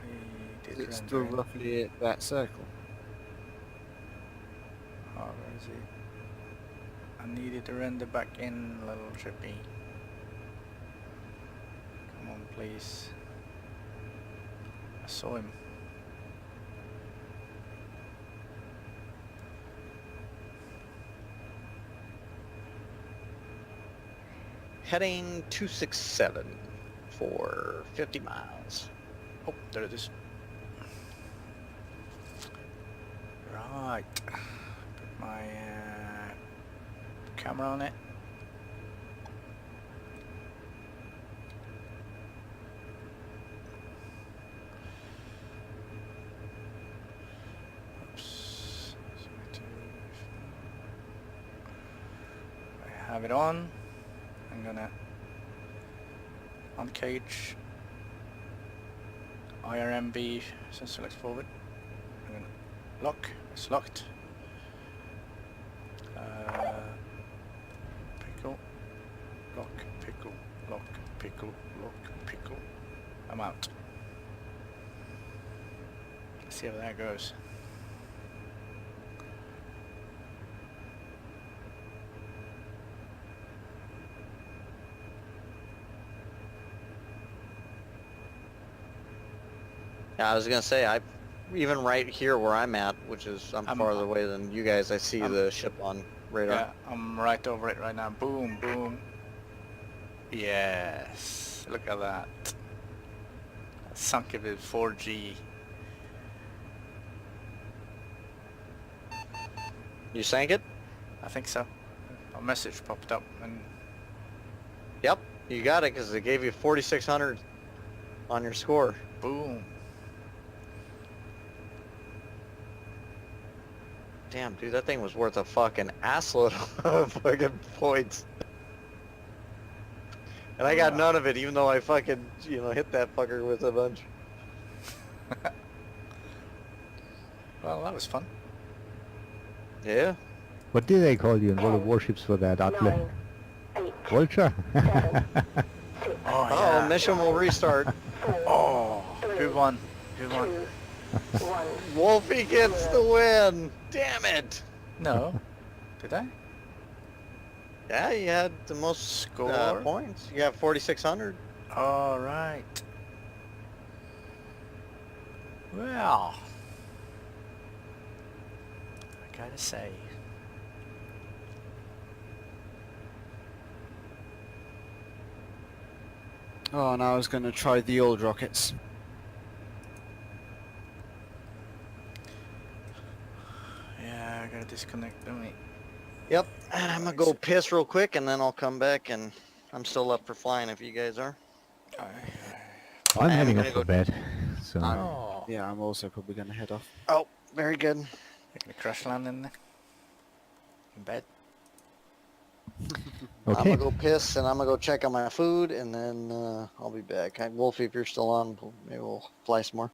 he did It's render still in. roughly at that circle. Oh, where is he? I needed to render back in, little trippy. Come on, please. I saw him. Heading 267 for 50 miles. Oh, there it is. Right. Put my camera on it. Oops. I have it on. I'm gonna on cage IRMB, so select forward. I'm gonna lock. It's locked. Pickle, lock, pickle, lock, pickle, lock, pickle. I'm out. Let's see how that goes. Yeah, I was gonna say, even right here where I'm at, which is I'm farther away than you guys, I see the ship on radar. Yeah, I'm right over it right now. Boom, boom. Yes, look at that. I sunk it with 4G. You sank it? I think so. A message popped up and Yep, you got it because it gave you 4,600 on your score. boom. Damn, dude, that thing was worth a fucking assload of fucking points. And I got none of it, even though I fucking, hit that fucker with a bunch. Well, that was fun. Yeah. What did they call you in World of Warships for that, Atle? Vulture? Oh, mission will restart. Oh, who won? Who won? Wolfie gets the win. Damn it. No. Did I? Yeah, you had the most Score? points. You got 4,600. All right. Well, I gotta say. Oh, and I was going to try the old rockets. Yeah, I gotta disconnect, don't we? Yep. I'm gonna go piss real quick and then I'll come back and I'm still up for flying if you guys are. I'm heading gonna off to bed. So Oh. Yeah, I'm also probably going to head off. Oh, very good. You're gonna crash land in there? In bed? I'm okay. gonna go piss and I'm gonna go check on my food and then I'll be back. Wolfie, if you're still on, maybe we'll fly some more.